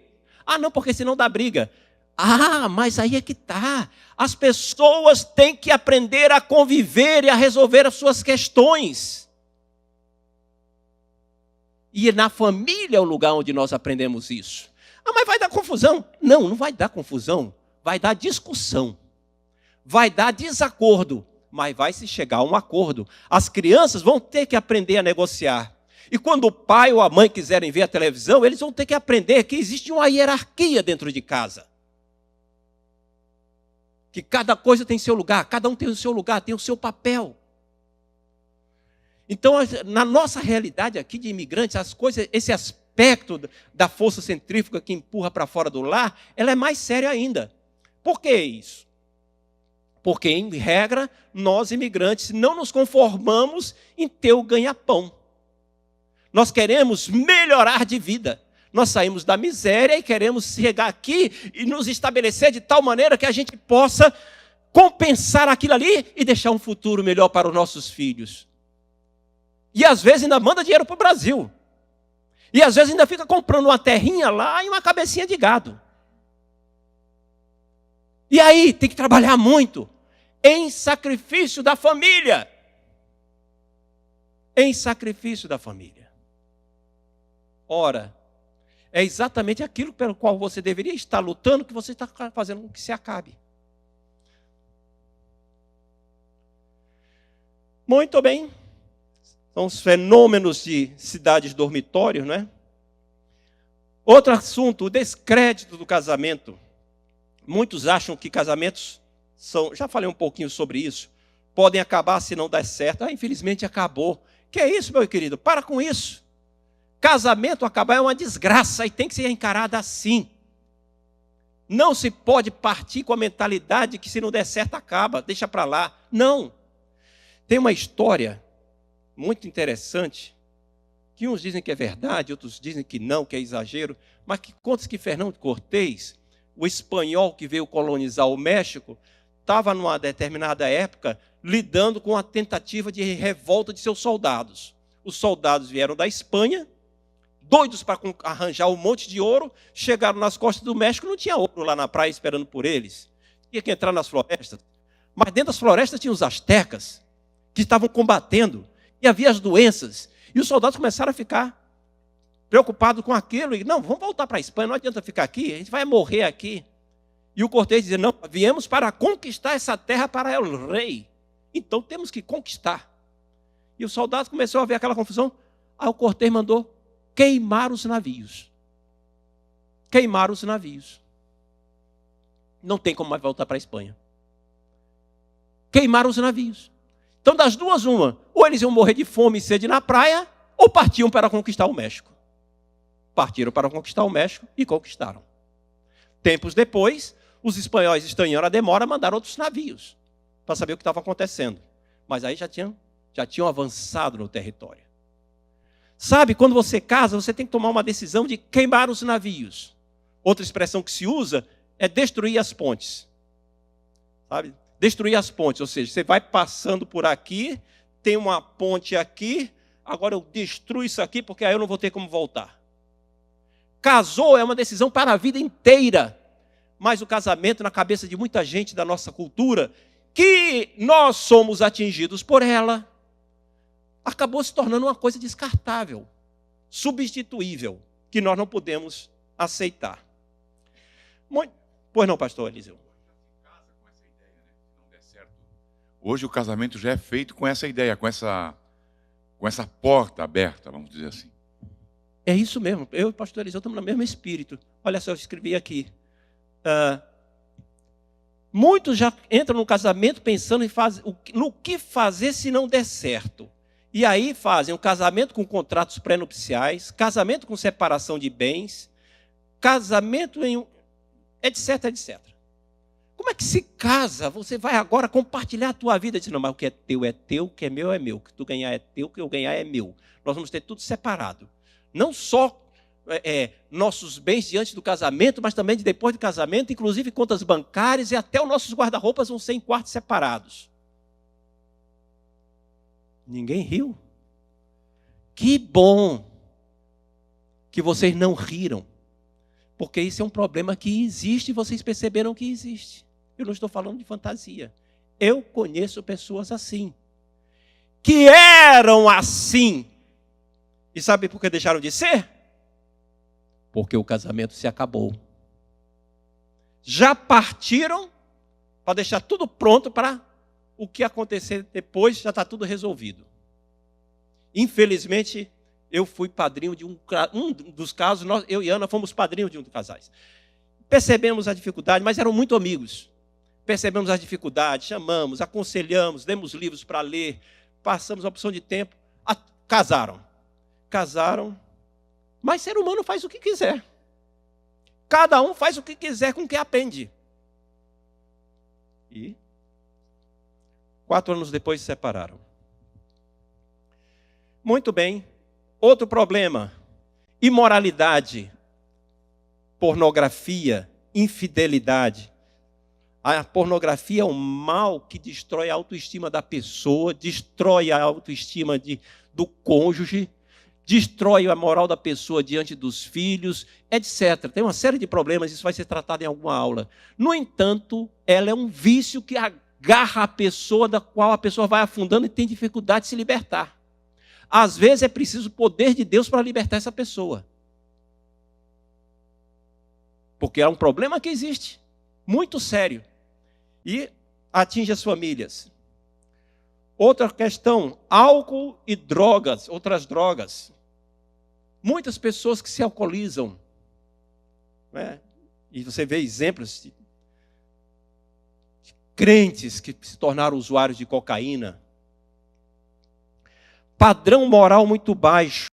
Ah, não, porque senão dá briga. Ah, mas aí é que está. As pessoas têm que aprender a conviver e a resolver as suas questões. E na família é o lugar onde nós aprendemos isso. Ah, mas vai dar confusão. Não, não vai dar confusão. Vai dar discussão. Vai dar desacordo. Mas vai se chegar a um acordo. As crianças vão ter que aprender a negociar. E quando o pai ou a mãe quiserem ver a televisão, eles vão ter que aprender que existe uma hierarquia dentro de casa. Que cada coisa tem seu lugar, cada um tem o seu lugar, tem o seu papel. Então, na nossa realidade aqui de imigrantes, as coisas, esse aspecto da força centrífuga que empurra para fora do lar, ela é mais séria ainda. Por que isso? Porque, em regra, nós imigrantes não nos conformamos em ter o ganha-pão. Nós queremos melhorar de vida. Nós saímos da miséria e queremos chegar aqui e nos estabelecer de tal maneira que a gente possa compensar aquilo ali e deixar um futuro melhor para os nossos filhos. E às vezes ainda manda dinheiro para o Brasil. E às vezes ainda fica comprando uma terrinha lá e uma cabecinha de gado. E aí tem que trabalhar muito em sacrifício da família. Em sacrifício da família. Ora, é exatamente aquilo pelo qual você deveria estar lutando que você está fazendo com que se acabe. Muito bem. São os fenômenos de cidades dormitórios, não é? Outro assunto, o descrédito do casamento. Muitos acham que casamentos são, já falei um pouquinho sobre isso, podem acabar se não der certo. Ah, infelizmente acabou. Que é isso, meu querido? Para com isso. Casamento acabar é uma desgraça e tem que ser encarado assim. Não se pode partir com a mentalidade que se não der certo acaba, deixa para lá. Não. Tem uma história muito interessante, que uns dizem que é verdade, outros dizem que não, que é exagero, mas que conta que Fernão Cortés, o espanhol que veio colonizar o México, estava numa determinada época lidando com a tentativa de revolta de seus soldados. Os soldados vieram da Espanha, doidos para arranjar um monte de ouro, chegaram nas costas do México, não tinha ouro lá na praia esperando por eles. Tinha que entrar nas florestas. Mas dentro das florestas tinha os astecas, que estavam combatendo, e havia as doenças. E os soldados começaram a ficar preocupados com aquilo. E, não, vamos voltar para a Espanha, não adianta ficar aqui, a gente vai morrer aqui. E o Cortés dizia, não, viemos para conquistar essa terra para o rei. Então temos que conquistar. E os soldados começaram a ver aquela confusão. Aí o Cortés mandou queimar os navios. Queimar os navios. Não tem como mais voltar para a Espanha. Queimaram os navios. Então, das duas, uma. Ou eles iam morrer de fome e sede na praia, ou partiam para conquistar o México. Partiram para conquistar o México e conquistaram. Tempos depois, os espanhóis, estranhando a demora, mandaram outros navios para saber o que estava acontecendo. Mas aí já tinham avançado no território. Sabe, quando você casa, você tem que tomar uma decisão de queimar os navios. Outra expressão que se usa é destruir as pontes. Sabe? Destruir as pontes, ou seja, você vai passando por aqui, tem uma ponte aqui, agora eu destruo isso aqui porque aí eu não vou ter como voltar. Casou é uma decisão para a vida inteira. Mas o casamento, na cabeça de muita gente da nossa cultura, que nós somos atingidos por ela, acabou se tornando uma coisa descartável, substituível, que nós não podemos aceitar. Pois não, pastor Eliseu? Hoje o casamento já é feito com essa ideia, com essa porta aberta, vamos dizer assim. É isso mesmo. Eu e o pastor Eliseu estamos no mesmo espírito. Olha só, eu escrevi aqui. Muitos já entram no casamento pensando no que fazer se não der certo. E aí fazem um casamento com contratos pré-nupciais, casamento com separação de bens, casamento em etc, etc. Como é que se casa? Você vai agora compartilhar a tua vida, dizendo, não, mas o que é teu, o que é meu é meu. O que tu ganhar é teu, o que eu ganhar é meu. Nós vamos ter tudo separado. Não só nossos bens diante do casamento, mas também de depois do casamento, inclusive contas bancárias e até os nossos guarda-roupas vão ser em quartos separados. Ninguém riu? Que bom que vocês não riram, porque isso é um problema que existe e vocês perceberam que existe. Eu não estou falando de fantasia. Eu conheço pessoas assim, que eram assim. E sabe por que deixaram de ser? Porque o casamento se acabou. Já partiram para deixar tudo pronto para o que acontecer depois, já está tudo resolvido. Infelizmente, eu fui padrinho de um dos casos, eu e Ana fomos padrinhos de um dos casais. Percebemos a dificuldade, mas eram muito amigos. Percebemos as dificuldades, chamamos, aconselhamos, demos livros para ler, passamos a opção de tempo, casaram, mas ser humano faz o que quiser. Cada um faz o que quiser com o que aprende. E 4 anos depois se separaram. Muito bem. Outro problema: imoralidade, pornografia, infidelidade. A pornografia é um mal que destrói a autoestima da pessoa, destrói a autoestima do cônjuge, destrói a moral da pessoa diante dos filhos, etc. Tem uma série de problemas, isso vai ser tratado em alguma aula. No entanto, ela é um vício que agarra a pessoa, da qual a pessoa vai afundando e tem dificuldade de se libertar. Às vezes é preciso o poder de Deus para libertar essa pessoa. Porque é um problema que existe, muito sério, e atinge as famílias. Outra questão, álcool e drogas, outras drogas. Muitas pessoas que se alcoolizam, né? E você vê exemplos de crentes que se tornaram usuários de cocaína. Padrão moral muito baixo,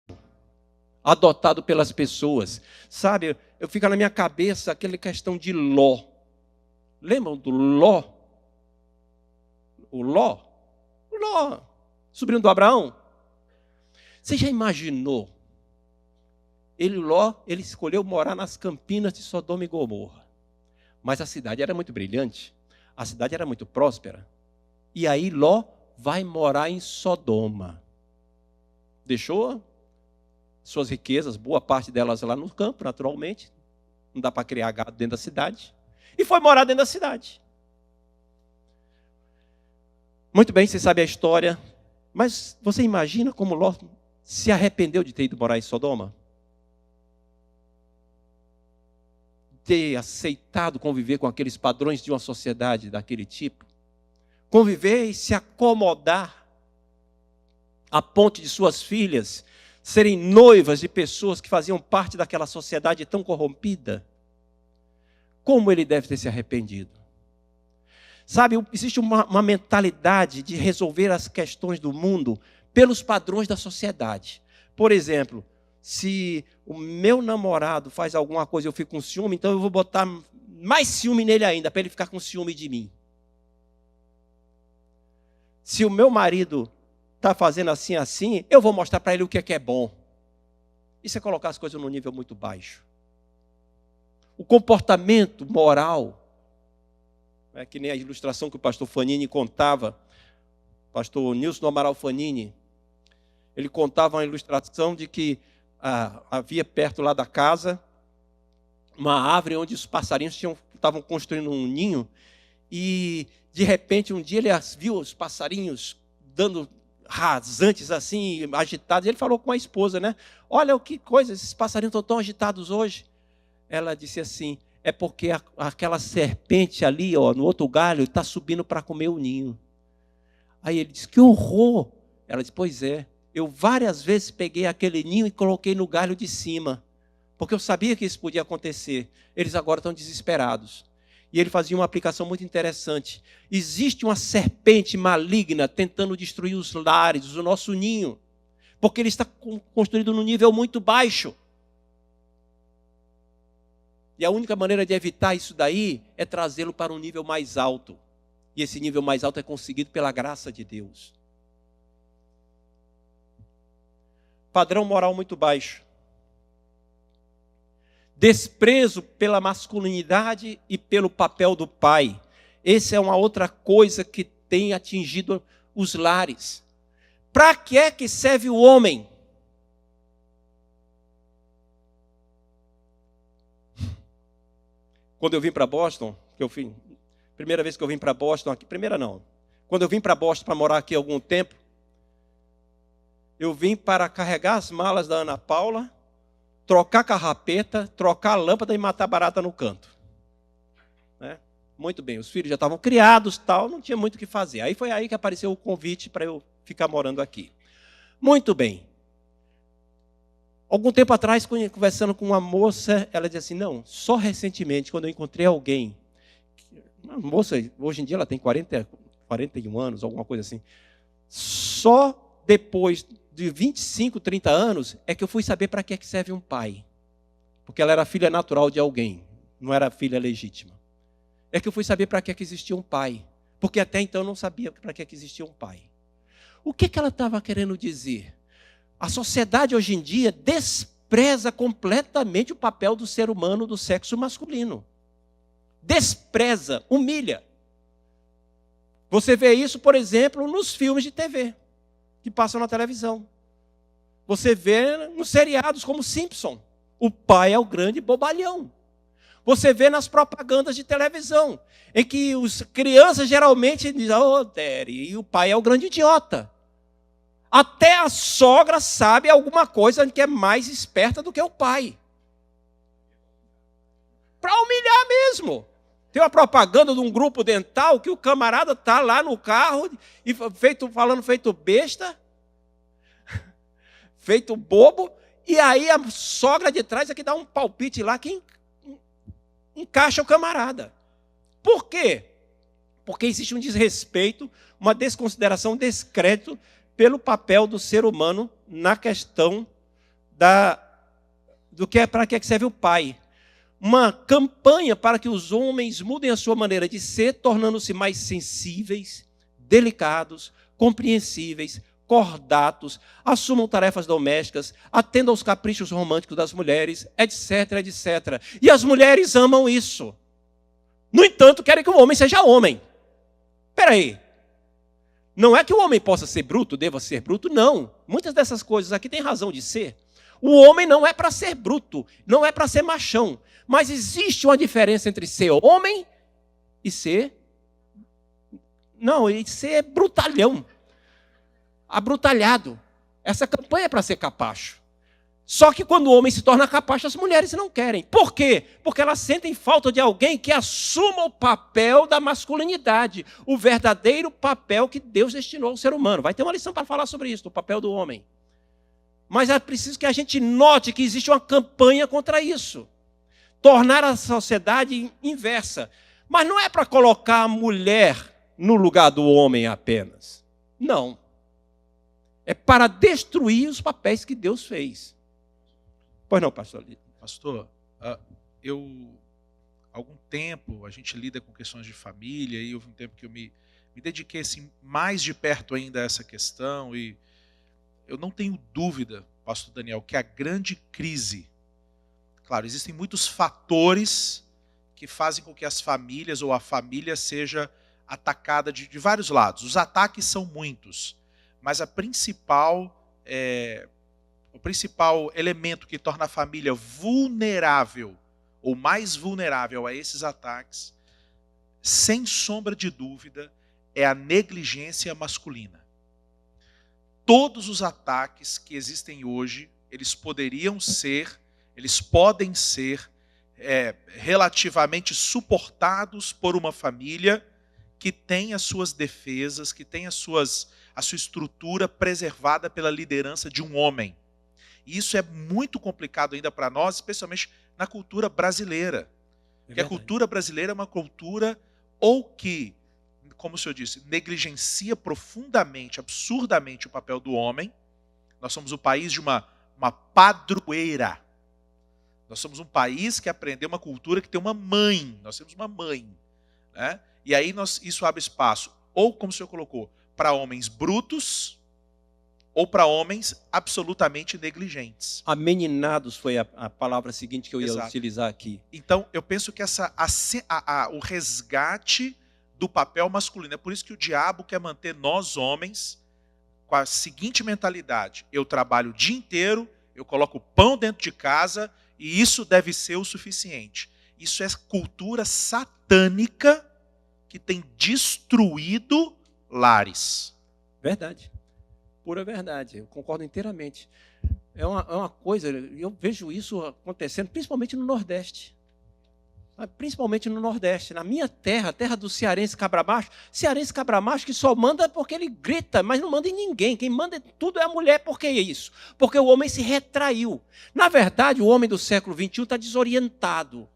adotado pelas pessoas. Sabe, eu fico na minha cabeça aquela questão de Ló. Lembram do Ló? O Ló, sobrinho do Abraão. Você já imaginou? Ló, ele escolheu morar nas campinas de Sodoma e Gomorra. Mas a cidade era muito brilhante, a cidade era muito próspera. E aí Ló vai morar em Sodoma. Deixou suas riquezas, boa parte delas lá no campo, naturalmente. Não dá para criar gado dentro da cidade. E foi morar dentro da cidade. Muito bem, você sabe a história. Mas você imagina como Ló se arrependeu de ter ido morar em Sodoma? Ter aceitado conviver com aqueles padrões de uma sociedade daquele tipo? Conviver e se acomodar a ponto de suas filhas serem noivas de pessoas que faziam parte daquela sociedade tão corrompida? como ele deve ter se arrependido. Sabe, existe uma mentalidade de resolver as questões do mundo pelos padrões da sociedade. Por exemplo, se o meu namorado faz alguma coisa e eu fico com ciúme, então eu vou botar mais ciúme nele ainda, para ele ficar com ciúme de mim. Se o meu marido está fazendo assim, eu vou mostrar para ele o que é bom. Isso é colocar as coisas num nível muito baixo. O comportamento moral, que nem a ilustração que o pastor Fanini contava, o pastor Nilson Amaral Fanini, ele contava uma ilustração de que havia perto lá da casa uma árvore onde os passarinhos estavam construindo um ninho, e de repente um dia ele viu os passarinhos dando rasantes assim, agitados, e ele falou com a esposa, né? Olha que coisa, esses passarinhos estão tão agitados hoje. Ela disse assim, é porque aquela serpente ali, no outro galho, está subindo para comer o ninho. Aí ele disse, que horror! Ela disse, pois é, eu várias vezes peguei aquele ninho e coloquei no galho de cima, porque eu sabia que isso podia acontecer. Eles agora estão desesperados. E ele fazia uma aplicação muito interessante. Existe uma serpente maligna tentando destruir os lares, o nosso ninho, porque ele está construído num nível muito baixo. E a única maneira de evitar isso daí é trazê-lo para um nível mais alto. E esse nível mais alto é conseguido pela graça de Deus. Padrão moral muito baixo. Desprezo pela masculinidade e pelo papel do pai. Essa é uma outra coisa que tem atingido os lares. Para que serve o homem? Quando eu vim para Boston, primeira vez que eu vim para Boston, quando eu vim para Boston para morar aqui há algum tempo, eu vim para carregar as malas da Ana Paula, trocar carrapeta, trocar a lâmpada e matar barata no canto. Né? Muito bem, os filhos já estavam criados, não tinha muito o que fazer. Aí foi aí que apareceu o convite para eu ficar morando aqui. Muito bem. Algum tempo atrás, conversando com uma moça, ela disse assim, não, só recentemente, quando eu encontrei alguém, uma moça, hoje em dia ela tem 41 anos, alguma coisa assim, só depois de 25, 30 anos, é que eu fui saber para que serve um pai. Porque ela era filha natural de alguém, não era filha legítima. É que eu fui saber para que existia um pai. Porque até então eu não sabia para que existia um pai. O que ela estava querendo dizer? A sociedade hoje em dia despreza completamente o papel do ser humano do sexo masculino. Despreza, humilha. Você vê isso, por exemplo, nos filmes de TV que passam na televisão. Você vê nos seriados como Simpson. O pai é o grande bobalhão. Você vê nas propagandas de televisão, em que as crianças geralmente dizem, Daddy, e o pai é o grande idiota. Até a sogra sabe alguma coisa que é mais esperta do que o pai. Para humilhar mesmo. Tem uma propaganda de um grupo dental que o camarada está lá no carro e falando feito besta, feito bobo, e aí a sogra de trás é que dá um palpite lá que encaixa o camarada. Por quê? Porque existe um desrespeito, uma desconsideração, um descrédito pelo papel do ser humano na questão do que é para que serve o pai. Uma campanha para que os homens mudem a sua maneira de ser, tornando-se mais sensíveis, delicados, compreensíveis, cordatos, assumam tarefas domésticas, atendam aos caprichos românticos das mulheres, etc, etc. E as mulheres amam isso. No entanto, querem que o homem seja homem. Espera aí. Não é que o homem possa ser bruto, deva ser bruto, não. Muitas dessas coisas aqui têm razão de ser. O homem não é para ser bruto, não é para ser machão. Mas existe uma diferença entre ser homem e ser... Não, e ser brutalhão. Abrutalhado. Essa campanha é para ser capacho. Só que quando o homem se torna capacho, as mulheres não querem. Por quê? Porque elas sentem falta de alguém que assuma o papel da masculinidade, o verdadeiro papel que Deus destinou ao ser humano. Vai ter uma lição para falar sobre isso, o papel do homem. Mas é preciso que a gente note que existe uma campanha contra isso. tornar a sociedade inversa. Mas não é para colocar a mulher no lugar do homem apenas. Não. É para destruir os papéis que Deus fez. Pois não, pastor Lito? Pastor, algum tempo a gente lida com questões de família, e houve um tempo que eu me dediquei assim, mais de perto ainda a essa questão, e eu não tenho dúvida, pastor Daniel, que a grande crise, claro, existem muitos fatores que fazem com que as famílias ou a família seja atacada de vários lados. Os ataques são muitos, mas o principal elemento que torna a família vulnerável, ou mais vulnerável a esses ataques, sem sombra de dúvida, é a negligência masculina. Todos os ataques que existem hoje, eles podem ser relativamente suportados por uma família que tem as suas defesas, que tem a sua estrutura preservada pela liderança de um homem. E isso é muito complicado ainda para nós, especialmente na cultura brasileira. Porque a cultura brasileira é uma cultura que, como o senhor disse, negligencia profundamente, absurdamente o papel do homem. Nós somos o país de uma padroeira. Nós somos um país que aprendeu uma cultura que tem uma mãe. Nós temos uma mãe, né? E aí isso abre espaço, ou como o senhor colocou, para homens brutos, ou para homens absolutamente negligentes. Ameninados foi a palavra seguinte que eu ia utilizar aqui. Então, eu penso que o resgate do papel masculino, é por isso que o diabo quer manter nós homens com a seguinte mentalidade: eu trabalho o dia inteiro, eu coloco pão dentro de casa, e isso deve ser o suficiente. Isso é cultura satânica que tem destruído lares. Verdade. Pura verdade. Eu concordo inteiramente. É uma coisa, eu vejo isso acontecendo principalmente no Nordeste. Principalmente no Nordeste. Na minha terra, a terra do cearense cabra-macho. Cearense cabra-macho que só manda porque ele grita, mas não manda em ninguém. Quem manda tudo é a mulher. Por que isso? Porque o homem se retraiu. Na verdade, o homem do século XXI está desorientado.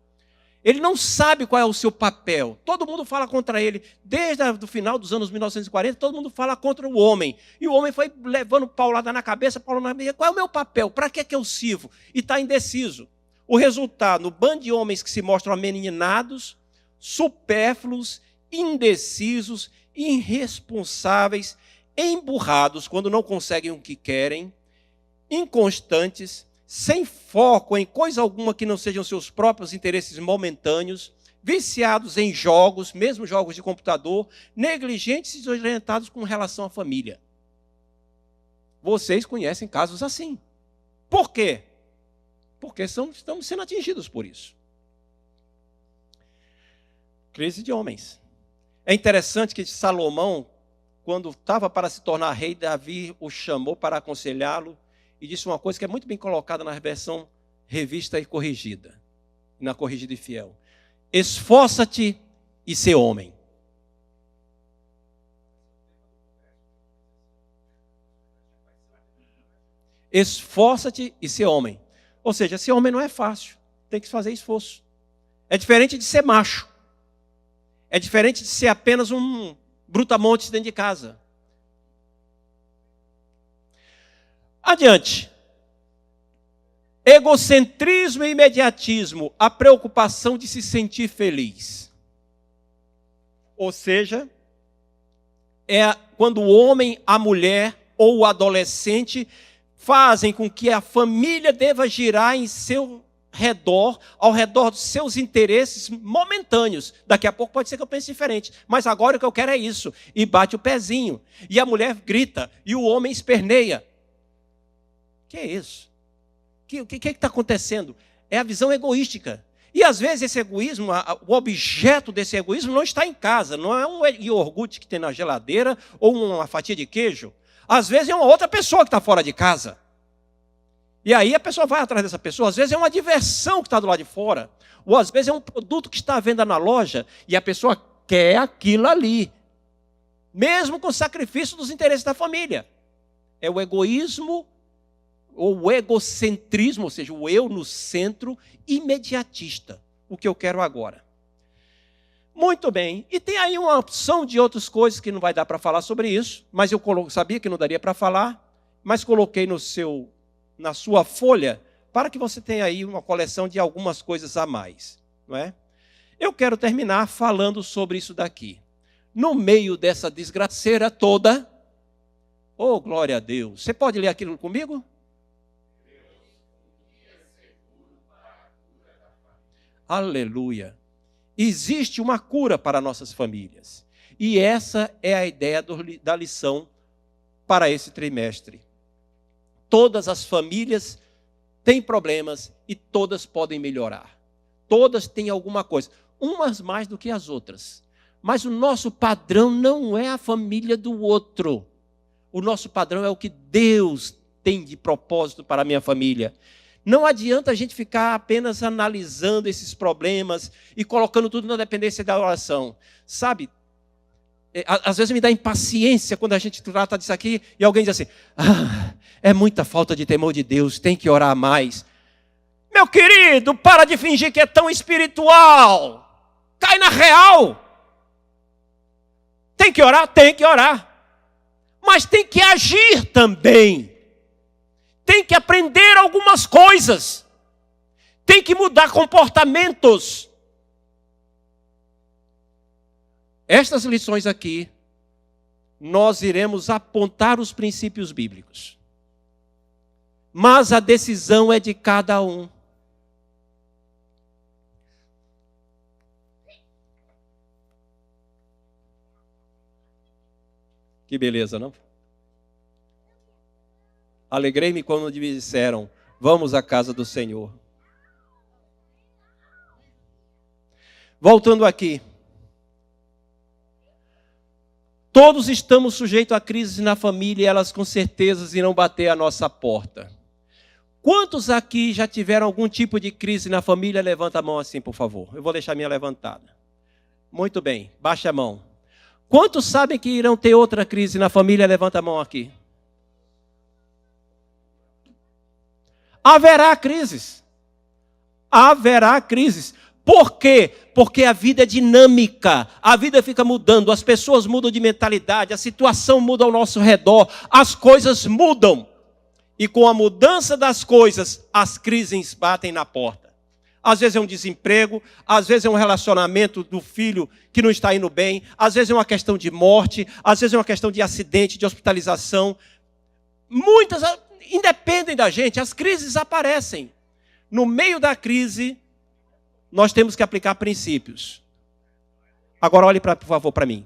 Ele não sabe qual é o seu papel. Todo mundo fala contra ele. Desde o final dos anos 1940, todo mundo fala contra o homem. E o homem foi levando paulada na cabeça, qual é o meu papel? Para que eu sirvo? E está indeciso. O resultado, no bando de homens que se mostram ameninados, supérfluos, indecisos, irresponsáveis, emburrados quando não conseguem o que querem, inconstantes, sem foco em coisa alguma que não sejam seus próprios interesses momentâneos, viciados em jogos, mesmo jogos de computador, negligentes e desorientados com relação à família. Vocês conhecem casos assim. Por quê? Porque estamos sendo atingidos por isso. Crise de homens. É interessante que Salomão, quando estava para se tornar rei, Davi o chamou para aconselhá-lo e disse uma coisa que é muito bem colocada na versão revista e corrigida, na corrigida e fiel. Esforça-te e sê homem. Esforça-te e sê homem. Ou seja, ser homem não é fácil, tem que fazer esforço. É diferente de ser macho. É diferente de ser apenas um brutamontes dentro de casa. Adiante. Egocentrismo e imediatismo, a preocupação de se sentir feliz. Ou seja, é quando o homem, a mulher ou o adolescente fazem com que a família deva girar em seu redor, ao redor dos seus interesses momentâneos. Daqui a pouco pode ser que eu pense diferente, mas agora o que eu quero é isso. E bate o pezinho, e a mulher grita, e o homem esperneia. Que é isso? O que está acontecendo? É a visão egoística. E às vezes esse egoísmo, o objeto desse egoísmo não está em casa, não é um iogurte que tem na geladeira ou uma fatia de queijo. Às vezes é uma outra pessoa que está fora de casa. E aí a pessoa vai atrás dessa pessoa. Às vezes é uma diversão que está do lado de fora. Ou às vezes é um produto que está à venda na loja e a pessoa quer aquilo ali. Mesmo com o sacrifício dos interesses da família. É o egoísmo ou o egocentrismo, ou seja, o eu no centro, imediatista. O que eu quero agora. Muito bem. E tem aí uma opção de outras coisas que não vai dar para falar sobre isso, mas eu sabia que não daria para falar, mas coloquei na sua folha para que você tenha aí uma coleção de algumas coisas a mais. Não é? Eu quero terminar falando sobre isso daqui. No meio dessa desgraceira toda, oh, glória a Deus. Você pode ler aquilo comigo? Aleluia. Existe uma cura para nossas famílias. E essa é a ideia da lição para esse trimestre. Todas as famílias têm problemas e todas podem melhorar. Todas têm alguma coisa. Umas mais do que as outras. Mas o nosso padrão não é a família do outro. O nosso padrão é o que Deus tem de propósito para a minha família. Não adianta a gente ficar apenas analisando esses problemas e colocando tudo na dependência da oração. Sabe, às vezes me dá impaciência quando a gente trata disso aqui e alguém diz assim, é muita falta de temor de Deus, tem que orar mais. Meu querido, para de fingir que é tão espiritual. Cai na real. Tem que orar? Tem que orar. Mas tem que agir também. Tem que aprender algumas coisas. Tem que mudar comportamentos. Estas lições aqui, nós iremos apontar os princípios bíblicos. Mas a decisão é de cada um. Que beleza, não? Alegrei-me quando me disseram, vamos à casa do Senhor. Voltando aqui. Todos estamos sujeitos a crises na família e elas com certeza irão bater a nossa porta. Quantos aqui já tiveram algum tipo de crise na família? Levanta a mão assim, por favor. Eu vou deixar a minha levantada. Muito bem, baixa a mão. Quantos sabem que irão ter outra crise na família? Levanta a mão aqui. Haverá crises. Haverá crises. Por quê? Porque a vida é dinâmica. A vida fica mudando. As pessoas mudam de mentalidade. A situação muda ao nosso redor. As coisas mudam. E com a mudança das coisas, as crises batem na porta. Às vezes é um desemprego. Às vezes é um relacionamento do filho que não está indo bem. Às vezes é uma questão de morte. Às vezes é uma questão de acidente, de hospitalização. Muitas independem da gente, as crises aparecem. No meio da crise, nós temos que aplicar princípios. Agora olhe, por favor, para mim.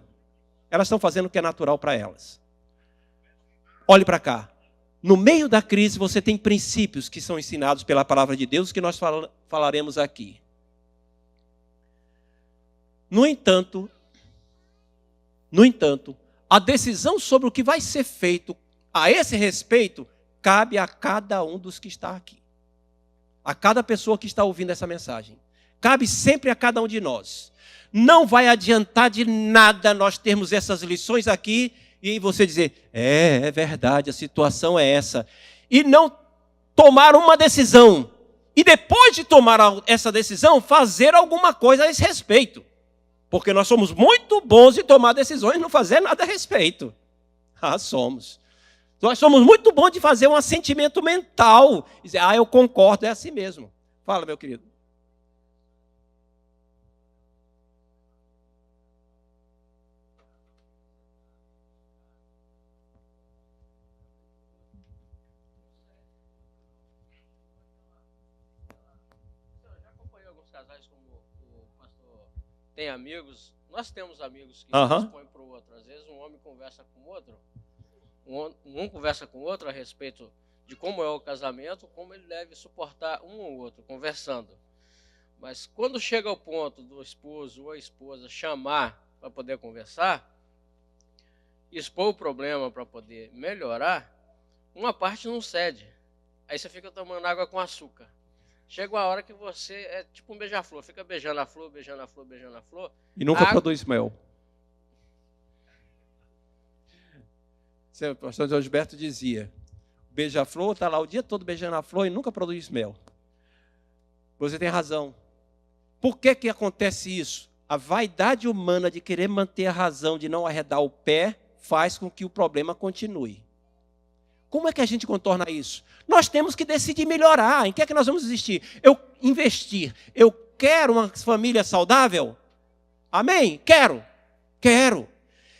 Elas estão fazendo o que é natural para elas. Olhe para cá. No meio da crise, você tem princípios que são ensinados pela palavra de Deus, que nós falaremos aqui. No entanto, a decisão sobre o que vai ser feito a esse respeito cabe a cada um dos que está aqui. A cada pessoa que está ouvindo essa mensagem. Cabe sempre a cada um de nós. Não vai adiantar de nada nós termos essas lições aqui e você dizer, é verdade, a situação é essa. E não tomar uma decisão. E depois de tomar essa decisão, fazer alguma coisa a esse respeito. Porque nós somos muito bons em tomar decisões e não fazer nada a respeito. Somos. Nós somos muito bons de fazer um assentimento mental. Dizer, eu concordo, é assim mesmo. Fala, meu querido. Eu já acompanhei alguns casais como o pastor tem amigos. Nós temos amigos que se expõem para o outro. Às vezes um homem conversa com o outro. Um conversa com o outro a respeito de como é o casamento, como ele deve suportar um ou outro, conversando. Mas quando chega ao ponto do esposo ou a esposa chamar para poder conversar, expor o problema para poder melhorar, uma parte não cede. Aí você fica tomando água com açúcar. Chega uma hora que você é tipo um beija-flor, fica beijando a flor, beijando a flor, beijando a flor. E nunca produz mel. O pastor Gilberto dizia, beija-flor, está lá o dia todo beijando a flor e nunca produz mel. Você tem razão. Por que que acontece isso? A vaidade humana de querer manter a razão, de não arredar o pé, faz com que o problema continue. Como é que a gente contorna isso? Nós temos que decidir melhorar. Em que é que nós vamos investir? Eu quero uma família saudável? Amém? Quero.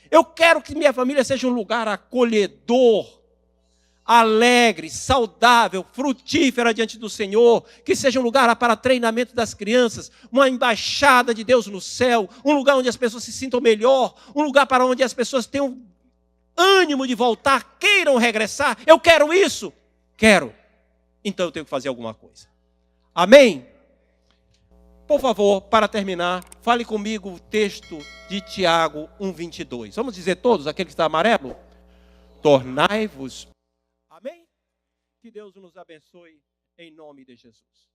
Eu quero que minha família seja um lugar acolhedor, alegre, saudável, frutífera diante do Senhor, que seja um lugar para treinamento das crianças, uma embaixada de Deus no céu, um lugar onde as pessoas se sintam melhor, um lugar para onde as pessoas tenham ânimo de voltar, queiram regressar. Eu quero isso? Quero. Então eu tenho que fazer alguma coisa. Amém? Por favor, para terminar, fale comigo o texto de Tiago 1:22. Vamos dizer todos, aquele que está amarelo? Tornai-vos. Amém? Que Deus nos abençoe em nome de Jesus.